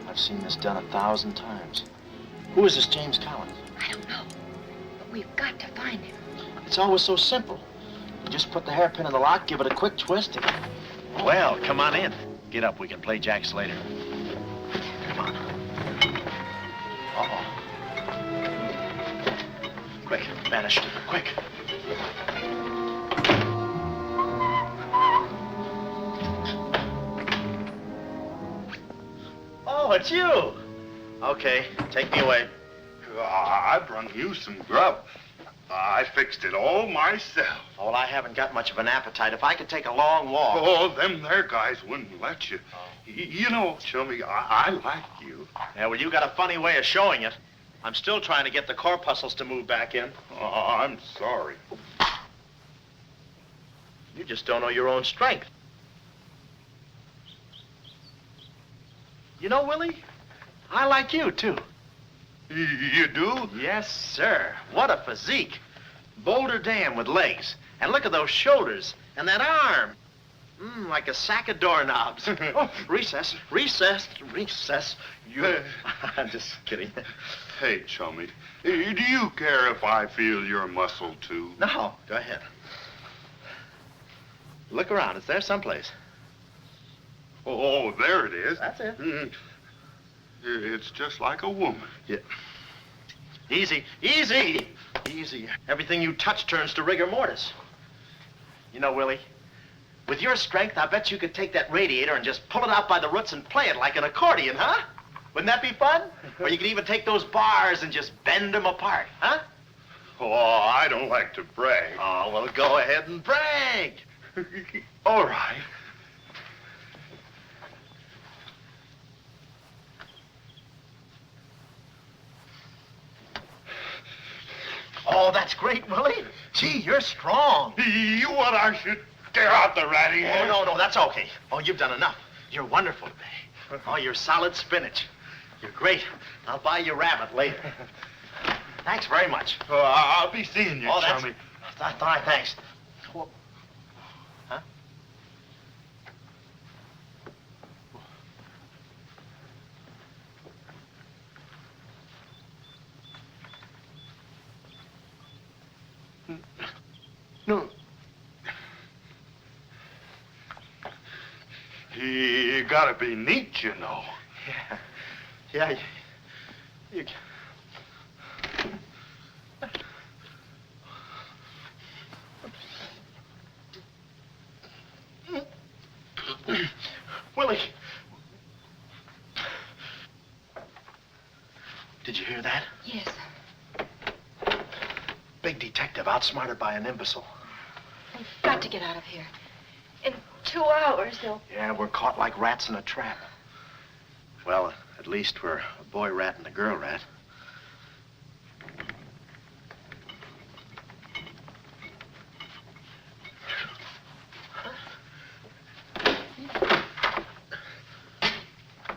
I've seen this done 1,000 times. Who is this James Collins? I don't know, but we've got to find him. It's always so simple. You just put the hairpin in the lock, give it a quick twist, and... Well, come on in. Get up, we can play jacks later. Come on. Uh-oh. Quick, vanish, quick. Oh, it's you. Okay, take me away. I brung you some grub. I fixed it all myself. Oh, well, I haven't got much of an appetite. If I could take a long walk... Oh, them there guys wouldn't let you. You know, Chummy, I like you. Yeah, well, you got a funny way of showing it. I'm still trying to get the corpuscles to move back in. Oh, I'm sorry. You just don't know your own strength. You know, Willie, I like you, too. You do? Yes, sir. What a physique. Boulder Dam with legs. And look at those shoulders. And that arm. Like a sack of doorknobs. Oh, recess, recess, recess. I'm just kidding. Hey, Chummy, do you care if I feel your muscle, too? No, go ahead. Look around. It's there someplace. Oh, there it is. That's it. It's just like a woman. Yeah. Easy, easy, easy. Everything you touch turns to rigor mortis. You know, Willie, With your strength, I bet you could take that radiator and just pull it out by the roots and play it like an accordion, huh? Wouldn't that be fun? Or you could even take those bars and just bend them apart, huh? Oh, I don't like to brag. Oh, well, go ahead and brag. All right. Oh, that's great, Willie. Gee, you're strong. You want I should tear out the ratty hair? Oh, no, that's okay. Oh, you've done enough. You're wonderful today. Oh, you're solid spinach. You're great. I'll buy you rabbit later. Thanks very much. Oh, I'll be seeing you, chummy. All right, thanks. Well, huh? No. You gotta be neat, you know. Yeah. You... Willie. Did you hear that? Yes. Big detective outsmarted by an imbecile. We've got to get out of here. In 2 hours, they'll... Yeah, we're caught like rats in a trap. Well, at least we're a boy rat and a girl rat.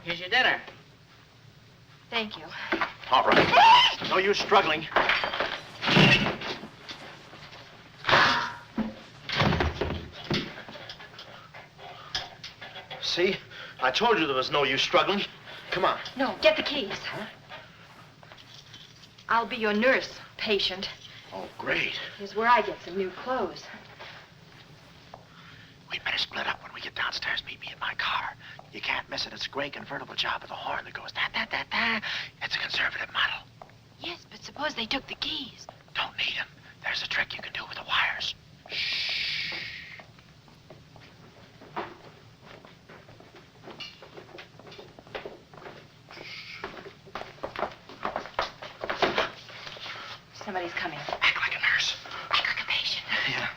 Here's your dinner. Thank you. All right. No use struggling. See? I told you there was no use struggling. Come on. No, get the keys. Huh? I'll be your nurse, patient. Oh, great. Here's where I get some new clothes. We better split up when we get downstairs. Meet me in my car. You can't miss it. It's a gray convertible job with a horn that goes da-da-da-da. It's a conservative model. Yes, but suppose they took the keys. Don't need them. There's a trick you can do with the wires. Shh. Somebody's coming. Act like a nurse. Act like a patient. Yeah.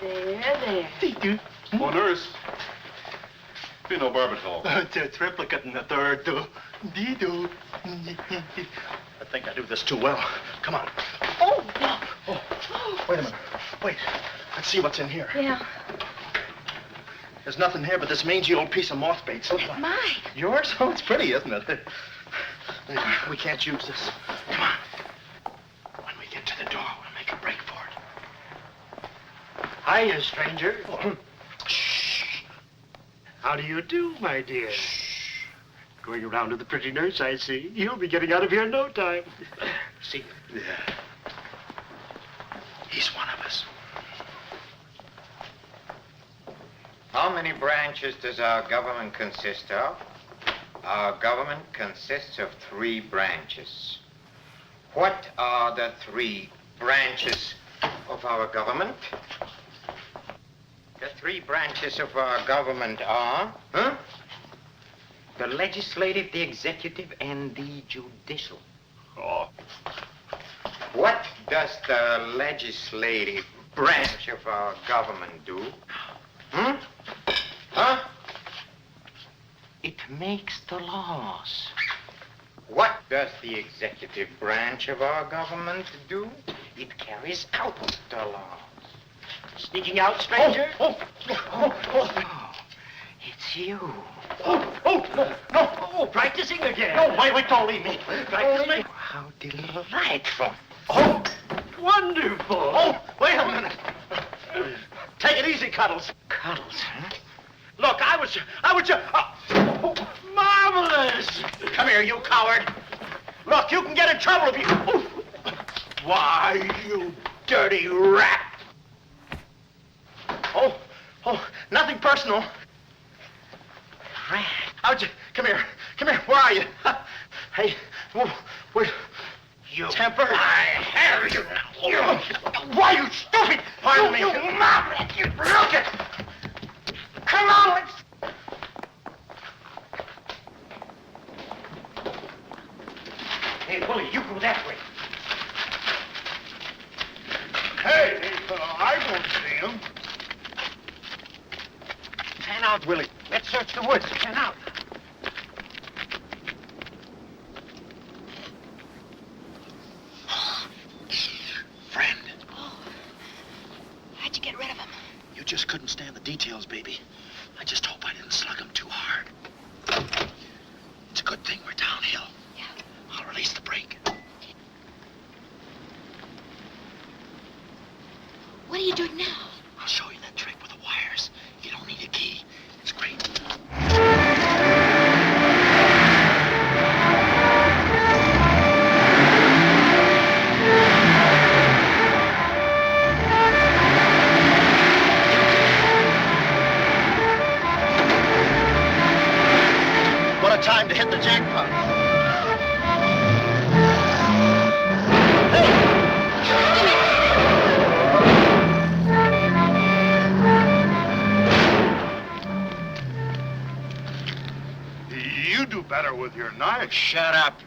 There. Oh, nurse. Be no barbital. It's a triplicate in the third, too. I think I do this too well. Come on. Oh, no. Oh, wait a minute. Wait. Let's see what's in here. Yeah. There's nothing here but this mangy old piece of moth bait. So Mine. Yours? Oh, it's pretty, isn't it? We can't use this. Come on. When we get to the door, we'll make a break for it. Hiya, stranger. Shh. How do you do, my dear? Going around with the pretty nurse, I see. You'll be getting out of here in no time. See? Yeah. He's one of us. How many branches does our government consist of? Our government consists of 3 branches. What are the 3 branches of our government? The 3 branches of our government are, the legislative, the executive, and the judicial. Oh. What does the legislative branch of our government do? It makes the laws. What does the executive branch of our government do? It carries out the laws. Sneaking out, stranger? Oh, it's you. No, practicing again. No, wait, don't leave me. Practicing? How delightful. Oh, wonderful. Oh, wait a minute. Take it easy, Cuddles. Cuddles, huh? Look, I was just... Marvelous. Come here, you coward. Look, you can get in trouble if you... Why, you dirty rat. Oh, nothing personal. Rat. How'd you... Come here. Where are you? Hey, where... You... Temper. I have you now. Why, you stupid! Pardon me. You maverick! You look it! Come on, let's... Hey, Willie, you go that way. Hey, I don't see him. Pan out, Willie. Let's search the woods. Pan out. Friend, Oh. How'd you get rid of him? you just couldn't stand the details, baby. I just hope I didn't slug him too hard. It's a good thing we're downhill. Yeah. I'll release the brake. What are you doing now? I'll show you that trick with the wires. You don't need a key. It's great. What a time to hit the jackpot. You do better with your knife. Shut up.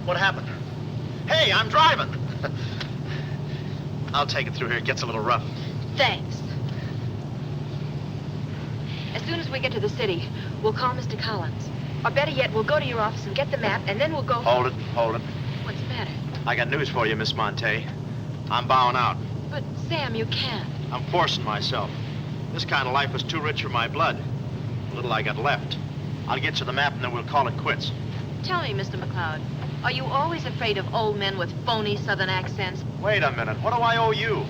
What happened? Hey, I'm driving. I'll take it through here. It gets a little rough. Thanks. As soon as we get to the city, we'll call Mr. Collins. Or better yet, we'll go to your office and get the map, and then we'll go... Hold it, hold it. What's the matter? I got news for you, Miss Monte. I'm bowing out. But, Sam, you can't. I'm forcing myself. This kind of life was too rich for my blood. The little I got left. I'll get you the map, and then we'll call it quits. Tell me, Mr. McLeod, are you always afraid of old men with phony southern accents? Wait a minute. What do I owe you?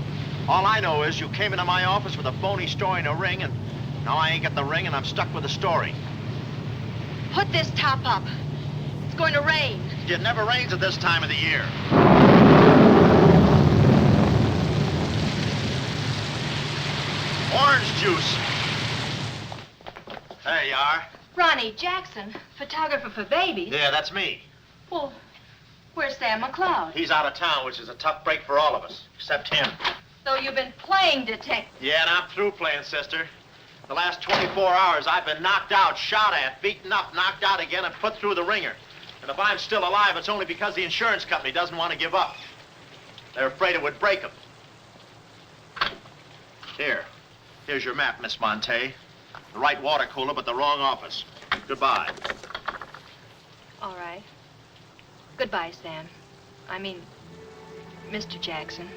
All I know is you came into my office with a phony story and a ring, and now I ain't got the ring, and I'm stuck with the story. Put this top up. It's going to rain. It never rains at this time of the year. Orange juice. There you are. Ronnie Jackson, photographer for babies. Yeah, that's me. Well, where's Sam McLeod? He's out of town, which is a tough break for all of us, except him. So you've been playing detective. Yeah, and I'm through playing, sister. The last 24 hours, I've been knocked out, shot at, beaten up, knocked out again, and put through the ringer. And if I'm still alive, it's only because the insurance company doesn't want to give up. They're afraid it would break them. Here's your map, Miss Monte. The right water cooler, but the wrong office. Goodbye. All right. Goodbye, Sam. I mean, Mr. Jackson.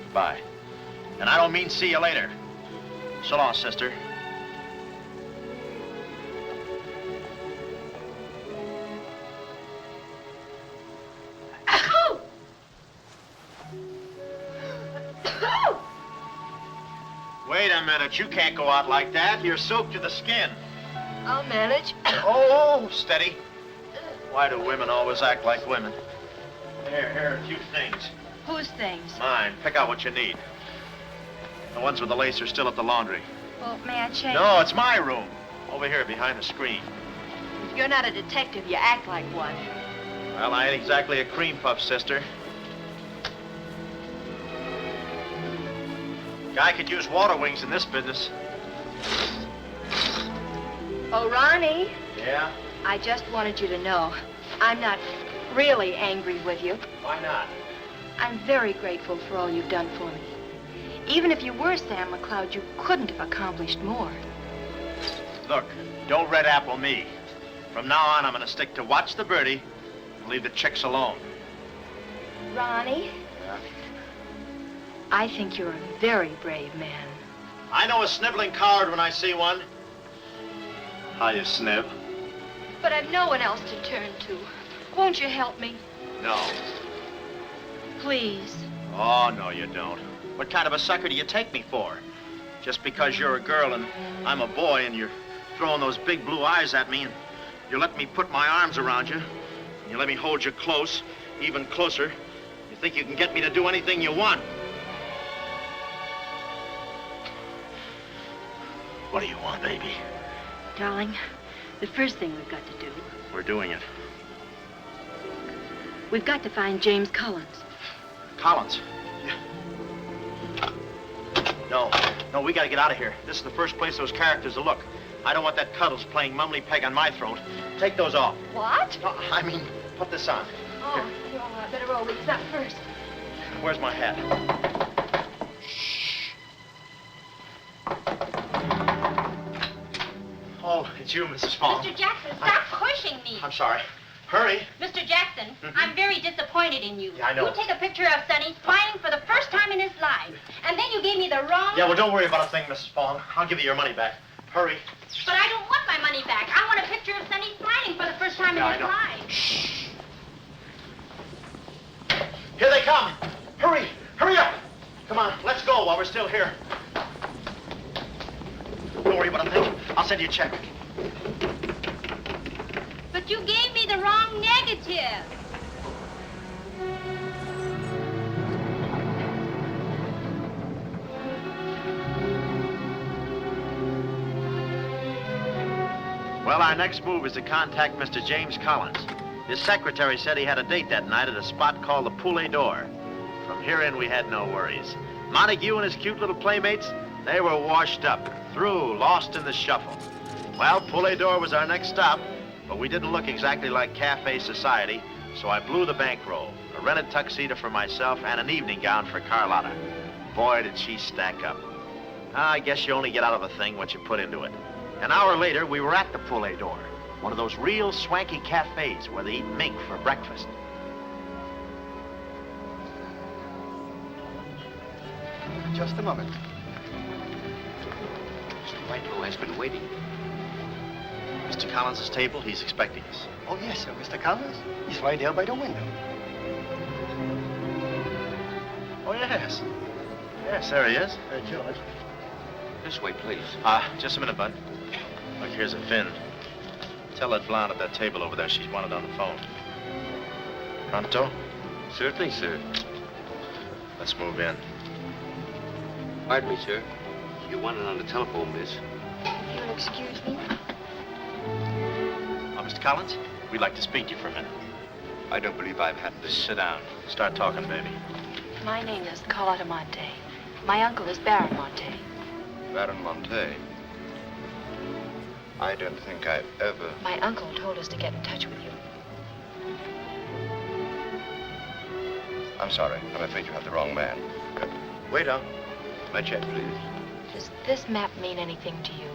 Goodbye. And I don't mean see you later. So long, sister. Wait a minute, you can't go out like that. You're soaked to the skin. I'll manage. Oh, steady. Why do women always act like women? Here are a few things. Whose things? Mine. Pick out what you need. The ones with the lace are still at the laundry. Well, may I change? No, it's my room. Over here behind the screen. If you're not a detective, you act like one. Well, I ain't exactly a cream puff, sister. Guy could use water wings in this business. Oh, Ronnie. Yeah? I just wanted you to know I'm not really angry with you. Why not? I'm very grateful for all you've done for me. Even if you were Sam McLeod, you couldn't have accomplished more. Look, don't red apple me. From now on, I'm gonna stick to watch the birdie and leave the chicks alone. Ronnie, Yeah? I think you're a very brave man. I know a sniveling coward when I see one. How you sniv? But I've no one else to turn to. Won't you help me? No. Please. Oh, no, you don't. What kind of a sucker do you take me for? Just because you're a girl and I'm a boy and you're throwing those big blue eyes at me and you let me put my arms around you and you let me hold you close, even closer, you think you can get me to do anything you want. What do you want, baby? Darling, the first thing we've got to do... We're doing it. We've got to find James Collins. Collins? Yeah. No, we gotta get out of here. This is the first place those characters will look. I don't want that Cuddles playing mumbly peg on my throat. Take those off. What? No, I mean, put this on. Oh, you're all right. Better roll these up first. Where's my hat? Oh, it's you, Mrs. Fong. Mr. Jackson, stop pushing me. I'm sorry. Hurry. Mr. Jackson, I'm very disappointed in you. Yeah, I know. You take a picture of Sonny smiling for the first time in his life, and then you gave me the wrong... Yeah, well, don't worry about a thing, Mrs. Fong. I'll give you your money back. Hurry. But I don't want my money back. I want a picture of Sonny smiling for the first time in his life. Shh. Here they come. Hurry. Hurry up. Come on, let's go while we're still here. Don't worry about a thing. I'll send you a check. But you gave me the wrong negative. Well, our next move is to contact Mr. James Collins. His secretary said he had a date that night at a spot called the Poulet d'Or. From here in, we had no worries. Montague and his cute little playmates, they were washed up, through, lost in the shuffle. Well, Poulet d'Or was our next stop, but we didn't look exactly like cafe society, so I blew the bankroll, a rented tuxedo for myself and an evening gown for Carlotta. Boy, did she stack up. I guess you only get out of a thing what you put into it. An hour later, we were at the Poulet d'Or, one of those real swanky cafes where they eat mink for breakfast. Just a moment. Mr. Whitelaw has been waiting. Mr. Collins' table, he's expecting us. Oh, yes, sir. Mr. Collins? He's right there by the window. Oh, yes. Yes, there he is. George. This way, please. Just a minute, Bud. Look, here's a Finn. Tell that blonde at that table over there she's wanted on the phone. Pronto? Certainly, sir. Let's move in. Pardon me, sir. You wanted on the telephone, miss. If you'll excuse me. Mr. Collins, we'd like to speak to you for a minute. I don't believe I've had this. Sit down. Start talking, baby. My name is Carlotta Monte. My uncle is Baron Monte. Baron Monte. I don't think I've ever... My uncle told us to get in touch with you. I'm sorry. I'm afraid you have the wrong man. Waiter, my check, please. Does this map mean anything to you?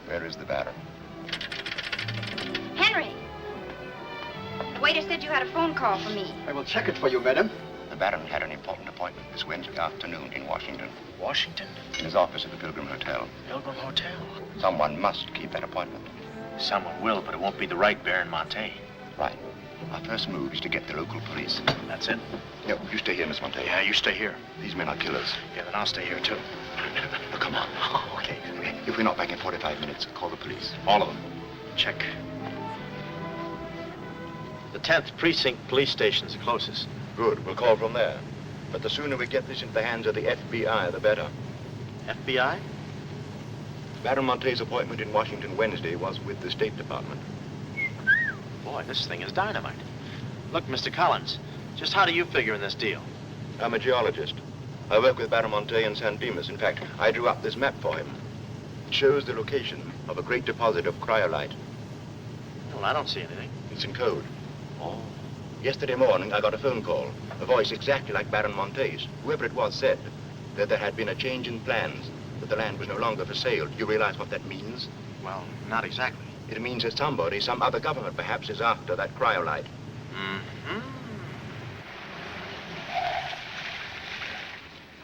Where is the Baron? Henry! The waiter said you had a phone call for me. I will check it for you, madam. The Baron had an important appointment this Wednesday afternoon in Washington. Washington? In his office at the Pilgrim Hotel. Pilgrim Hotel? Someone must keep that appointment. Someone will, but it won't be the right Baron Monte. Right. Our first move is to get the local police. That's it? No, you stay here, Miss Monte. Yeah, you stay here. These men are killers. Yeah, then I'll stay here, too. Now, come on. Oh, okay. If we're not back in 45 minutes, call the police. All of them. Check. The 10th Precinct Police Station's the closest. Good. We'll call from there. But the sooner we get this into the hands of the FBI, the better. FBI? Baron Monte's appointment in Washington Wednesday was with the State Department. Boy, this thing is dynamite. Look, Mr. Collins, just how do you figure in this deal? I'm a geologist. I work with Baron Monte in San Dimas. In fact, I drew up this map for him. It shows the location of a great deposit of cryolite. Well, I don't see anything. It's in code. Oh. Yesterday morning, I got a phone call. A voice exactly like Baron Monte's. Whoever it was said that there had been a change in plans, that the land was no longer for sale. Do you realize what that means? Well, not exactly. It means that somebody, some other government perhaps, is after that cryolite. Mm-hmm.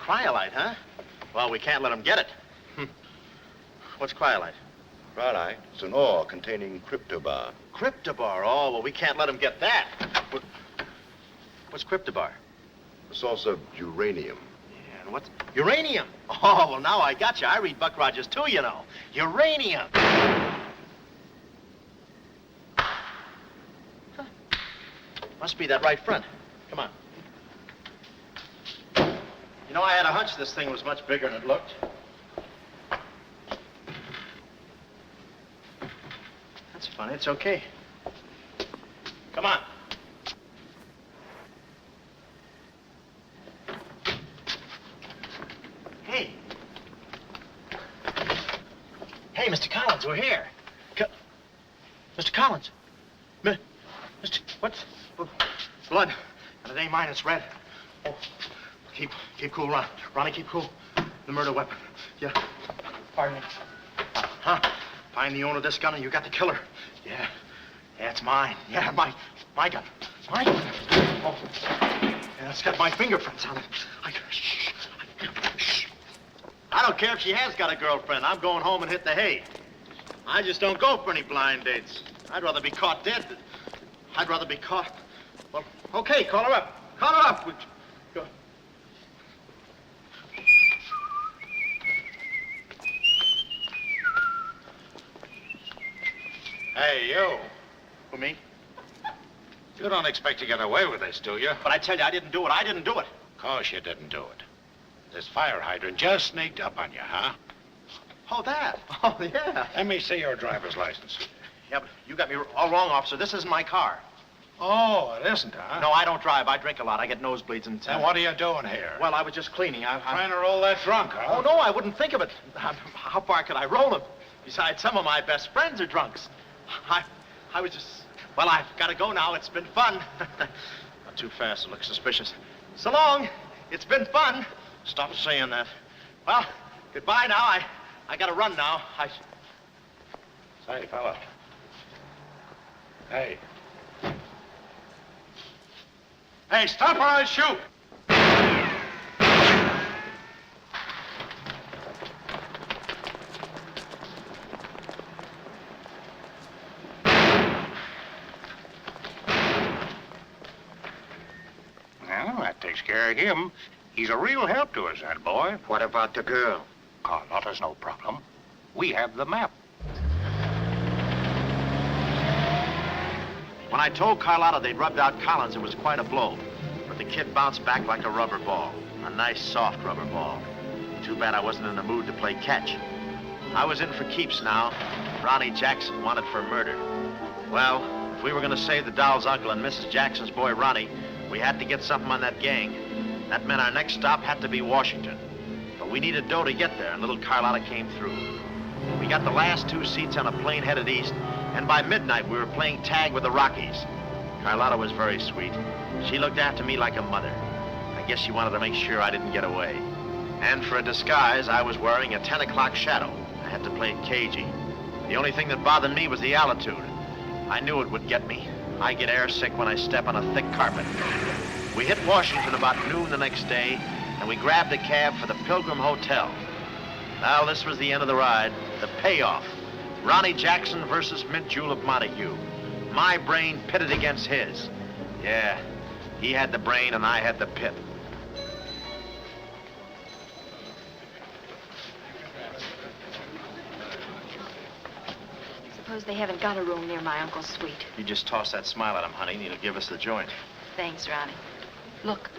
Cryolite, huh? Well, we can't let them get it. What's cryolite? Cryolite is an ore containing cryptobar. Cryptobar? Oh, well, we can't let them get that. What's cryptobar? A source of uranium. Yeah, and what's... Uranium? Oh, well, now I got you. I read Buck Rogers, too, you know. Uranium. Huh. Must be that right front. Come on. You know, I had a hunch this thing was much bigger than it looked. That's funny. It's okay. Come on. Hey. Hey, Mr. Collins, we're here. Mr. Collins. Mr. What's... Blood. And it ain't mine, it's red. Oh, keep cool, Ron. Ronnie, keep cool. The murder weapon. Yeah. Pardon me. Huh? Find the owner of this gun and you got the killer. Yeah. Yeah, it's mine. Yeah, my gun. My gun. Oh. Yeah, it's got my fingerprints on it. Shh. I don't care if she has got a girlfriend. I'm going home and hit the hay. I just don't go for any blind dates. I'd rather be caught dead than... I'd rather be caught... Well, okay, call her up. Call her up. Go. Hey, you. Who, me? You don't expect to get away with this, do you? But I tell you, I didn't do it. I didn't do it. Of course you didn't do it. This fire hydrant just sneaked up on you, huh? Oh, that? Oh, yeah. Let me see your driver's license. Yeah, but you got me all wrong, officer. This isn't my car. Oh, it isn't, huh? No, I don't drive. I drink a lot. I get nosebleeds and... Then what are you doing here? Well, I was just cleaning. Trying to roll that drunk, huh? Oh, no, I wouldn't think of it. How far could I roll him? Besides, some of my best friends are drunks. I was just... Well, I've got to go now. It's been fun. Not too fast. It looks suspicious. So long. It's been fun. Stop saying that. Well, goodbye now. I got to run now. Say, fella. Hey. Hey, stop or I'll shoot. Well, that takes care of him. He's a real help to us, that boy. What about the girl? Carlotta's no problem. We have the map. When I told Carlotta they'd rubbed out Collins, it was quite a blow. But the kid bounced back like a rubber ball. A nice, soft rubber ball. Too bad I wasn't in the mood to play catch. I was in for keeps now. Ronnie Jackson wanted for murder. Well, if we were going to save the doll's uncle and Mrs. Jackson's boy, Ronnie, we had to get something on that gang. That meant our next stop had to be Washington. But we needed dough to get there, and little Carlotta came through. We got the last 2 seats on a plane headed east, and by midnight we were playing tag with the Rockies. Carlotta was very sweet. She looked after me like a mother. I guess she wanted to make sure I didn't get away. And for a disguise, I was wearing a 10 o'clock shadow. I had to play it cagey. The only thing that bothered me was the altitude. I knew it would get me. I get airsick when I step on a thick carpet. We hit Washington about noon the next day, and we grabbed a cab for the Pilgrim Hotel. Well, this was the end of the ride, the payoff. Ronnie Jackson versus Mint Julep Montague. My brain pitted against his. Yeah, he had the brain and I had the pit. Suppose they haven't got a room near my uncle's suite. You just toss that smile at him, honey, and he'll give us the joint. Thanks, Ronnie. Look.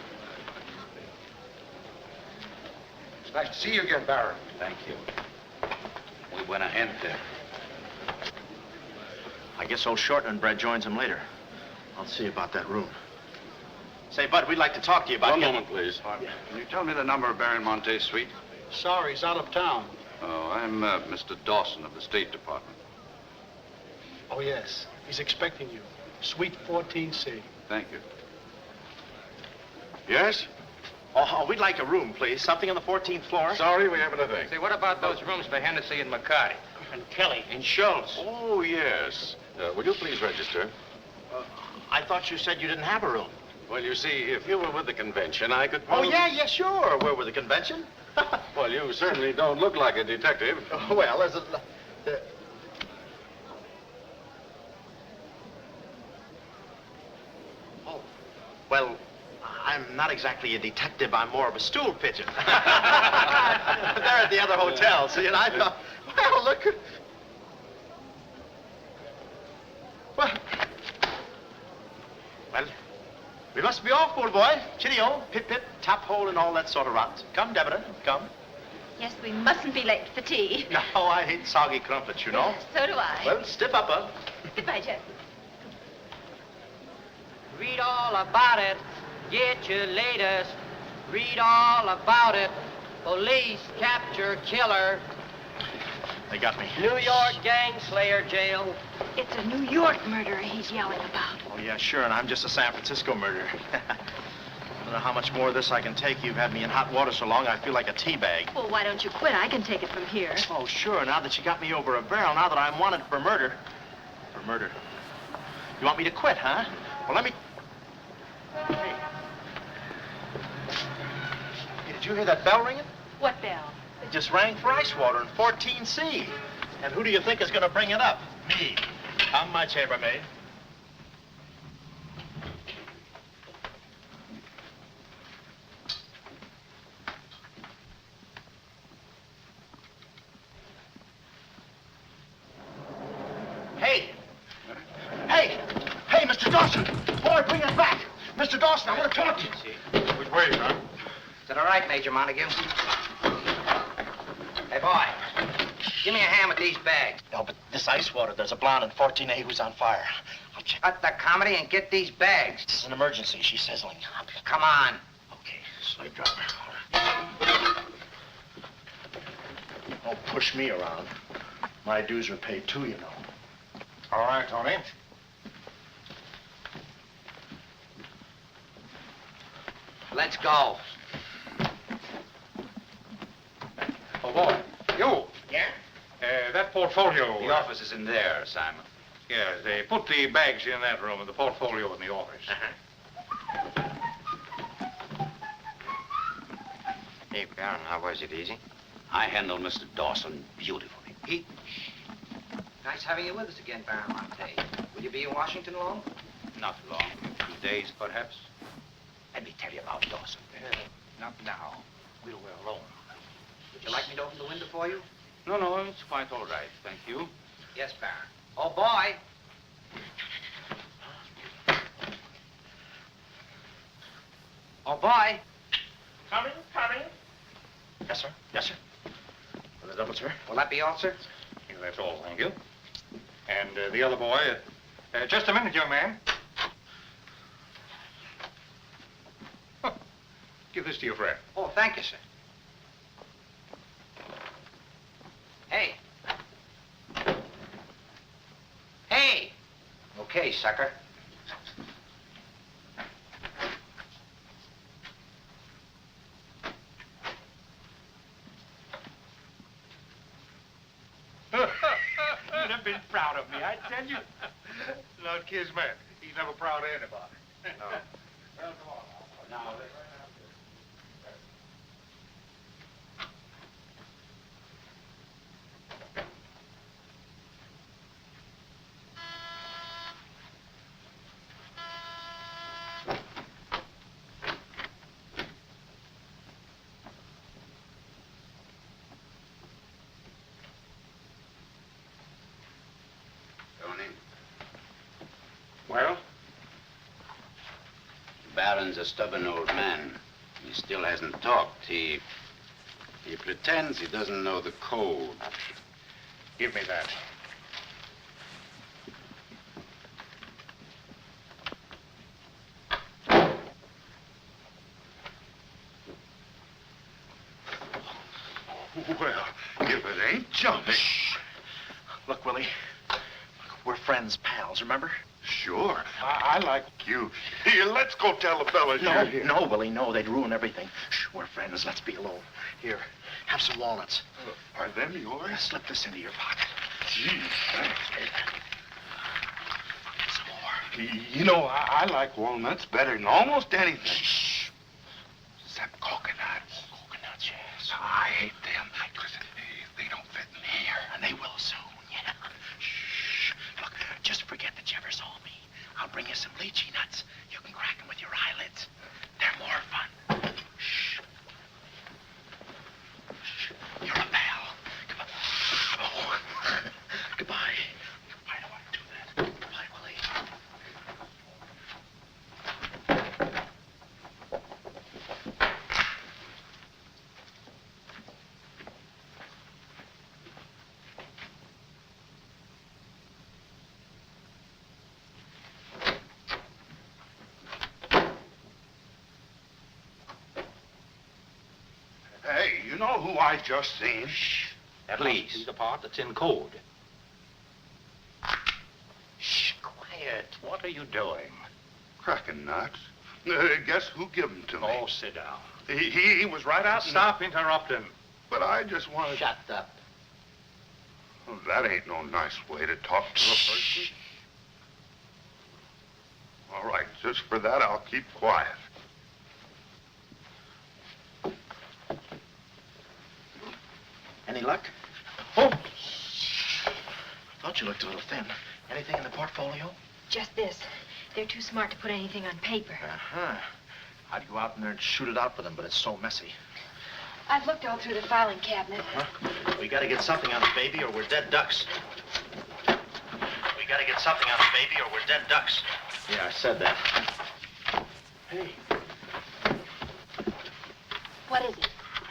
It's nice to see you again, Baron. Thank you. Muy buena gente. I guess old Shortman Bread joins him later. I'll see about that room. Say, Bud, we'd like to talk to you about... One moment, please. Can you tell me the number of Baron Monte's suite? Sorry, he's out of town. Oh, I'm Mr. Dawson of the State Department. Oh, yes. He's expecting you. Suite 14C. Thank you. Yes? Oh, we'd like a room, please. Something on the 14th floor. Sorry, we haven't a thing. Say, what about those rooms for Hennessy and McCarty? And Kelly and Schultz. Oh, yes. Will you please register? I thought you said you didn't have a room. Well, you see, if you were with the convention, I could... Oh, yeah, sure. We're with the convention. Well, you certainly don't look like a detective. Oh, well, there's a... Oh, well, I'm not exactly a detective. I'm more of a stool pigeon. They're at the other hotel, see, and I thought, well, look... Well, we must to be off, old boy. Chitty-o, pip-pip, tap-hole, and all that sort of rot. Come, Deborah, come. Yes, we mustn't be late for tea. No, I hate soggy crumpets, you know. So do I. Well, stiff up, huh? Goodbye, Jeff. Read all about it. Get your latest. Read all about it. Police capture killer. They got me. New York gang slayer jail. It's a New York murderer he's yelling about. Oh, yeah, sure, and I'm just a San Francisco murderer. I don't know how much more of this I can take. You've had me in hot water so long, I feel like a tea bag. Well, why don't you quit? I can take it from here. Oh, sure, now that you got me over a barrel, now that I'm wanted for murder. For murder. You want me to quit, huh? Well, let me... Hey. Hey, did you hear that bell ringing? What bell? It just rang for ice water in 14C. And who do you think is going to bring it up? Me. I'm my chambermaid. Hey! Hey! Hey, Mr. Dawson! Boy, bring it back! Mr. Dawson, I want to talk to you. Which way, huh? Is that all right, Major Montague? Hey, boy. Give me a hand with these bags. No, but this ice water, there's a blonde in 14A who's on fire. I'll check. Cut the comedy and get these bags. This is an emergency. She's sizzling. Come on. Okay, slave driver. Don't push me around. My dues are paid too, you know. All right, Tony. Let's go. Oh, boy. You. Yeah? That portfolio. The office is in there, Simon. Yeah, they put the bags in that room and the portfolio in the office. Hey, Baron, how was it? Easy? I handled Mr. Dawson beautifully. Nice having you with us again, Baron Montague. Will you be in Washington long? Not long. 2 days, perhaps. Let me tell you about Dawson. Not now. We'll be alone. Would you like me to open the window for you? No, no, it's quite all right, thank you. Yes, Baron. Oh, boy. Oh, boy. Coming. Yes, sir. Yes, sir. For the double, sir. Will that be all, sir? Yeah, that's all, thank you. And the other boy, just a minute, young man. Huh. Give this to your friend. Oh, thank you, sir. Hey. Hey. Okay, sucker. You'd have been proud of me, I tell you. Not Kismet. He's never proud of anybody. No. Well, come on. Now, Well? The Baron's a stubborn old man. He still hasn't talked. He pretends he doesn't know the code. give me that. Well, if it ain't jumping. Look, Willie. We're friends, pals, remember? Sure. I like you. Here, let's go tell the fellas you're here. No, Willie, no. They'd ruin everything. Shh, we're friends. Let's be alone. Here, have some walnuts. Are them yours? Slip this into your pocket. Gee, thanks. Some more. You know, I like walnuts better than almost anything. Shh. Except coconuts. Coconuts, yes. I hate them because they don't fit in here. And they will soon, yeah. Shh. Look, just forget that you ever saw me. I'll bring you some lychee nuts. You can crack them with your eyelids. They're more fun. Shh. Shh. You're a pal. Come on. Oh. Goodbye. I don't want to do that. Goodbye, Willie. know who I just seen? At least. Be the part that's in code. Shh, quiet. What are you doing? Cracking nuts. Guess who gave him to me? Oh, sit down. He was right out. Stop interrupting. But I just wanted. Shut up. Well, that ain't no nice way to talk to a person. All right, just for that, I'll keep quiet. Any luck? Oh! Thought you looked a little thin. Anything in the portfolio? Just this. They're too smart to put anything on paper. Uh-huh. I'd go out in there and shoot it out for them, but it's so messy. I've looked all through the filing cabinet. Huh? We gotta get something on the baby or we're dead ducks. We gotta get something on the baby or we're dead ducks. Yeah, I said that. Hey. What is it?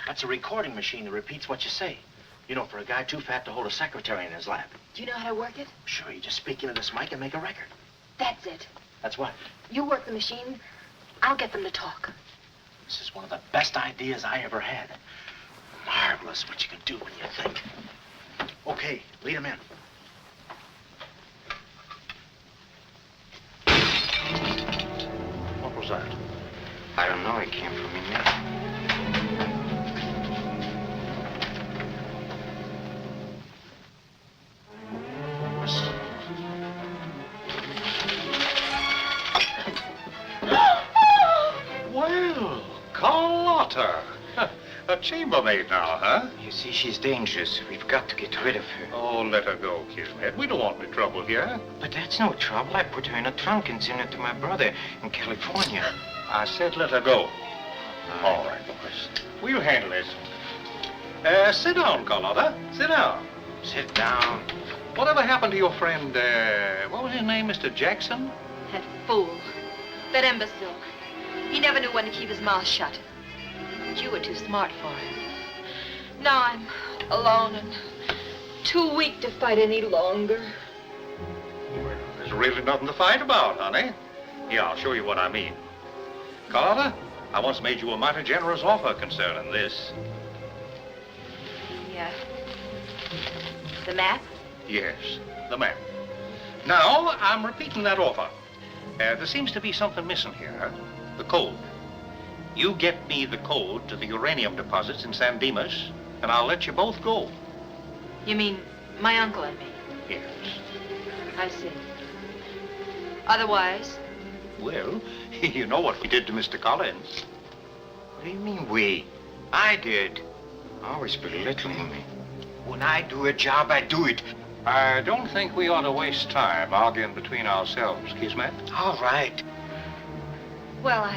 That's a recording machine that repeats what you say. You know, for a guy too fat to hold a secretary in his lap. Do you know how to work it? Sure, you just speak into this mic and make a record. That's it. That's what? You work the machine. I'll get them to talk. This is one of the best ideas I ever had. Marvelous what you can do when you think. Okay, lead him in. What was that? I don't know. It came from in there. Well, Carlotta. A chambermaid now, huh? You see, she's dangerous. We've got to get rid of her. Oh, let her go, Kismet. We don't want any trouble here. But that's no trouble. I put her in a trunk and sent her to my brother in California. I said let her go. All right, boys. We'll handle it. Sit down, Carlotta. Sit down. Sit down. Whatever happened to your friend, what was his name, Mr. Jackson? That fool. That imbecile. He never knew when to keep his mouth shut. But you were too smart for him. Now I'm alone and too weak to fight any longer. Well, there's really nothing to fight about, honey. Here, I'll show you what I mean. Carlotta, I once made you a mighty generous offer concerning this. Yeah. The map? Yes, the map. Now, I'm repeating that offer. There seems to be something missing here. The code. You get me the code to the uranium deposits in San Dimas, and I'll let you both go. You mean my uncle and me? Yes. I see. Otherwise? Well, you know what we did to Mr. Collins. What do you mean, we? I did. Always belittling me. When I do a job, I do it. I don't think we ought to waste time arguing between ourselves, Kismet. All right. Well,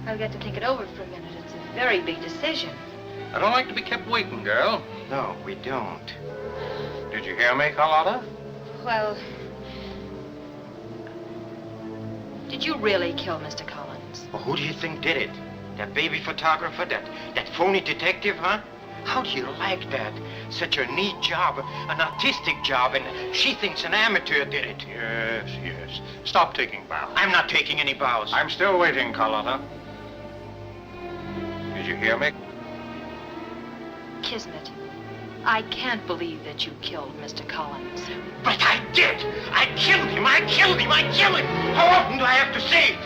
I'll get to think it over for a minute. It's a very big decision. I don't like to be kept waiting, girl. No, we don't. Did you hear me, Carlotta? Well, did you really kill Mr. Collins? Well, who do you think did it? That baby photographer? That phony detective, huh? How do you like that? Such a neat job, an artistic job, and she thinks an amateur did it. Yes, yes. Stop taking bows. I'm not taking any bows. I'm still waiting, Carlotta. Did you hear me? Kismet, I can't believe that you killed Mr. Collins. But I did! I killed him! I killed him! I killed him! How often do I have to say it?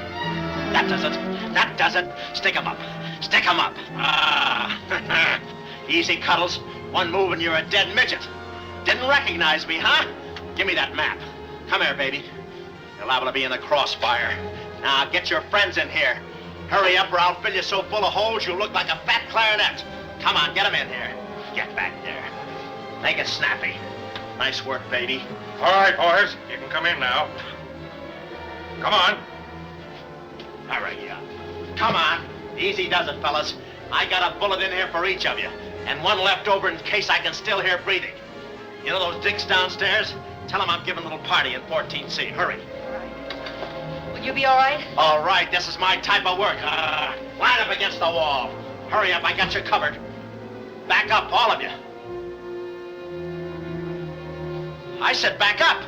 That does it. That does it. Stick him up. Stick him up. Ah. Easy, Cuddles. One move and you're a dead midget. Didn't recognize me, huh? Give me that map. Come here, baby. You're liable to be in the crossfire. Now, get your friends in here. Hurry up or I'll fill you so full of holes you'll look like a fat clarinet. Come on, get them in here. Get back there. Make it snappy. Nice work, baby. All right, boys. You can come in now. Come on. Hurry up. Come on. Easy does it, fellas. I got a bullet in here for each of you, and one left over in case I can still hear breathing. You know those dicks downstairs? Tell them I'm giving a little party in 14C. Hurry. All right. Will you be all right? All right, this is my type of work. Line up against the wall. Hurry up, I got you covered. Back up, all of you. I said back up.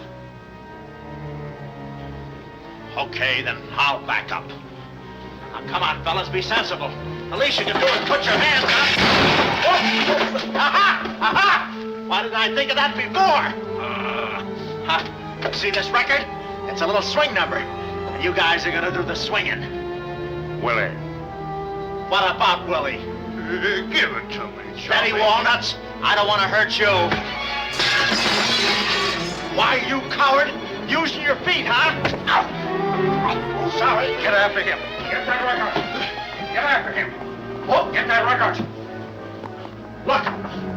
Okay, then I'll back up. Now, come on, fellas, be sensible. The least you can do is put your hands up. Oh. Aha! Aha! Why didn't I think of that before? See this record? It's a little swing number. And you guys are gonna do the swinging. Willie. What about Willie? Give it to me, Steady, Walnuts. I don't want to hurt you. Why, you coward? Using your feet, huh? Ow. Sorry. Get after him. Get that record. Get after him. Oh, get that record. Look,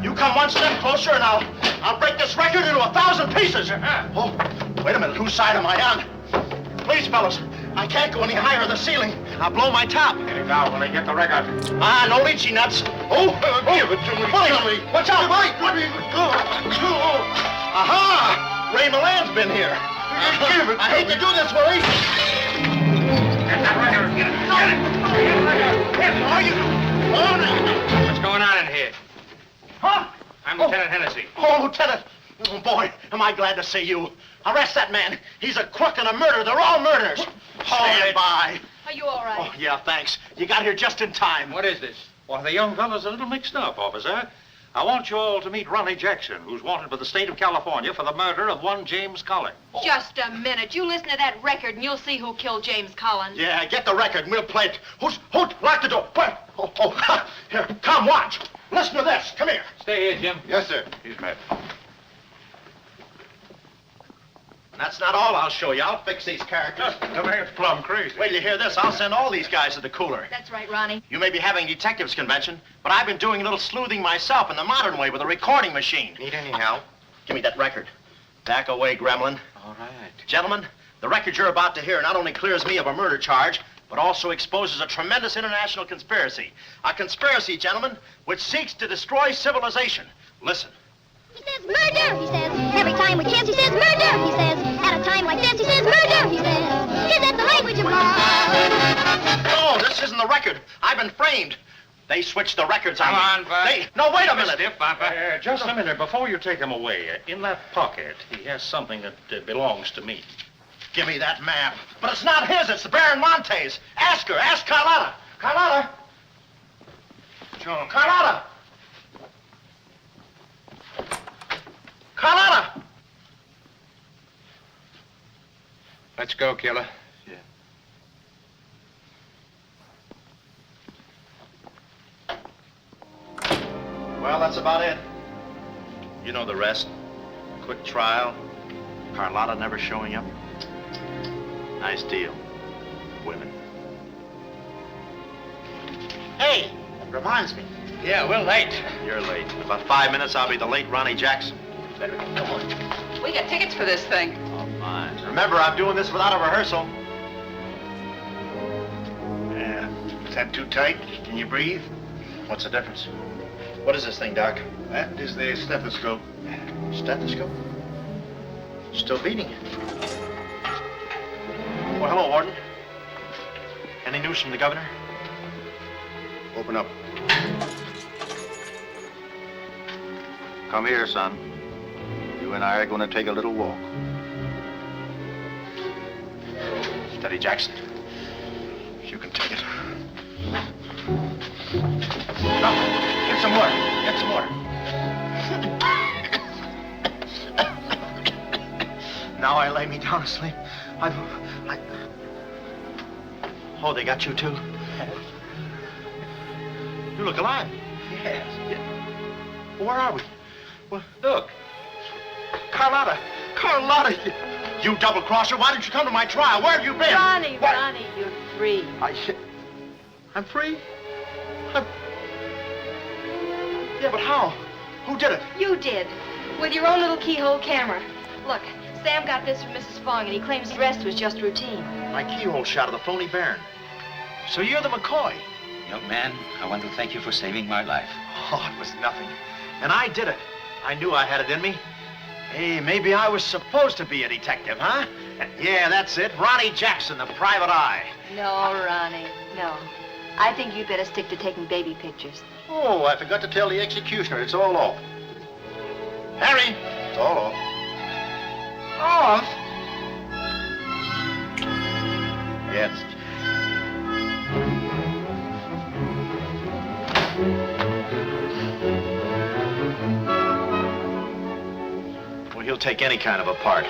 you come one step closer and I'll break this record into 1,000 pieces. Oh, wait a minute. Whose side am I on? Please, fellas, I can't go any higher than the ceiling. I'll blow my top. Get it down when I get the record. Ah, no lynchy nuts. Give it to me. Willie, watch out, Willie. Aha! Ray Milan's been here. Give it to I hate to do this, Willie. Get that record. Get it. Get the record. Are you? What's going on in here? Huh? I'm Lieutenant Hennessy. Oh, Lieutenant. Oh, boy, am I glad to see you. Arrest that man. He's a crook and a murderer. They're all murderers. Stand by. Are you all right? Oh, yeah, thanks. You got here just in time. What is this? Well, the young fellow's a little mixed up, officer. I want you all to meet Ronnie Jackson, who's wanted by the state of California for the murder of one James Collins. Just a minute. You listen to that record and you'll see who killed James Collins. Yeah, get the record and we'll play it. Who's lock the door. Where? Oh, here, come watch. Listen to this. Come here. Stay here, Jim. Yes, sir. He's met. That's not all I'll show you. I'll fix these characters. The man's plumb crazy. Wait till you hear this. I'll send all these guys to the cooler. That's right, Ronnie. You may be having a detectives convention, but I've been doing a little sleuthing myself in the modern way with a recording machine. Need any help? Give me that record. Back away, gremlin. All right. Gentlemen, the record you're about to hear not only clears me of a murder charge, but also exposes a tremendous international conspiracy. A conspiracy, gentlemen, which seeks to destroy civilization. Listen. He says murder, he says. Every time we kiss, he says murder, he says. At a time like this, he says murder, he says. Is that the language of love? No, this isn't the record. I've been framed. They switched the records on me. Come on, Bud. No, wait a minute. Stiff, Papa. Just a minute. Before you take him away, in that pocket, he has something that belongs to me. Give me that map. But it's not his. It's the Baron Monte's. Ask her. Ask Carlotta. Carlotta. John. Carlotta. Carlotta. Let's go, killer. Yeah. Well, that's about it. You know the rest. Quick trial. Carlotta never showing up. Nice deal. Women. Hey, that reminds me. Yeah, we're late. You're late. In about 5 minutes, I'll be the late Ronnie Jackson. Better come on. We got tickets for this thing. Oh, fine. Remember, I'm doing this without a rehearsal. Yeah. Is that too tight? Can you breathe? What's the difference? What is this thing, Doc? That is the stethoscope. Stethoscope? Still beating. Well, hello, Warden. Any news from the governor? Open up. Come here, son. You and I are going to take a little walk. Steady, Jackson. You can take it. No, get some water. Get some water. Now I lay me down to sleep. Oh, they got you too? You look alive. Yes. Where are we? Well, look. Carlotta. Carlotta, you double-crosser. Why didn't you come to my trial? Where have you been? Ronnie, What? Ronnie, you're free. I'm free? Yeah, but how? Who did it? You did. With your own little keyhole camera. Look, Sam got this from Mrs. Fong, and he claims the rest was just routine. My keyhole shot of the phony Baron. So you're the McCoy. Young man, I want to thank you for saving my life. Oh, it was nothing. And I did it. I knew I had it in me. Hey, maybe I was supposed to be a detective, huh? Yeah, that's it. Ronnie Jackson, the private eye. No, Ronnie, no. I think you'd better stick to taking baby pictures. Oh, I forgot to tell the executioner. It's all off. Harry! It's all off. Off? Yes. take any kind of a part.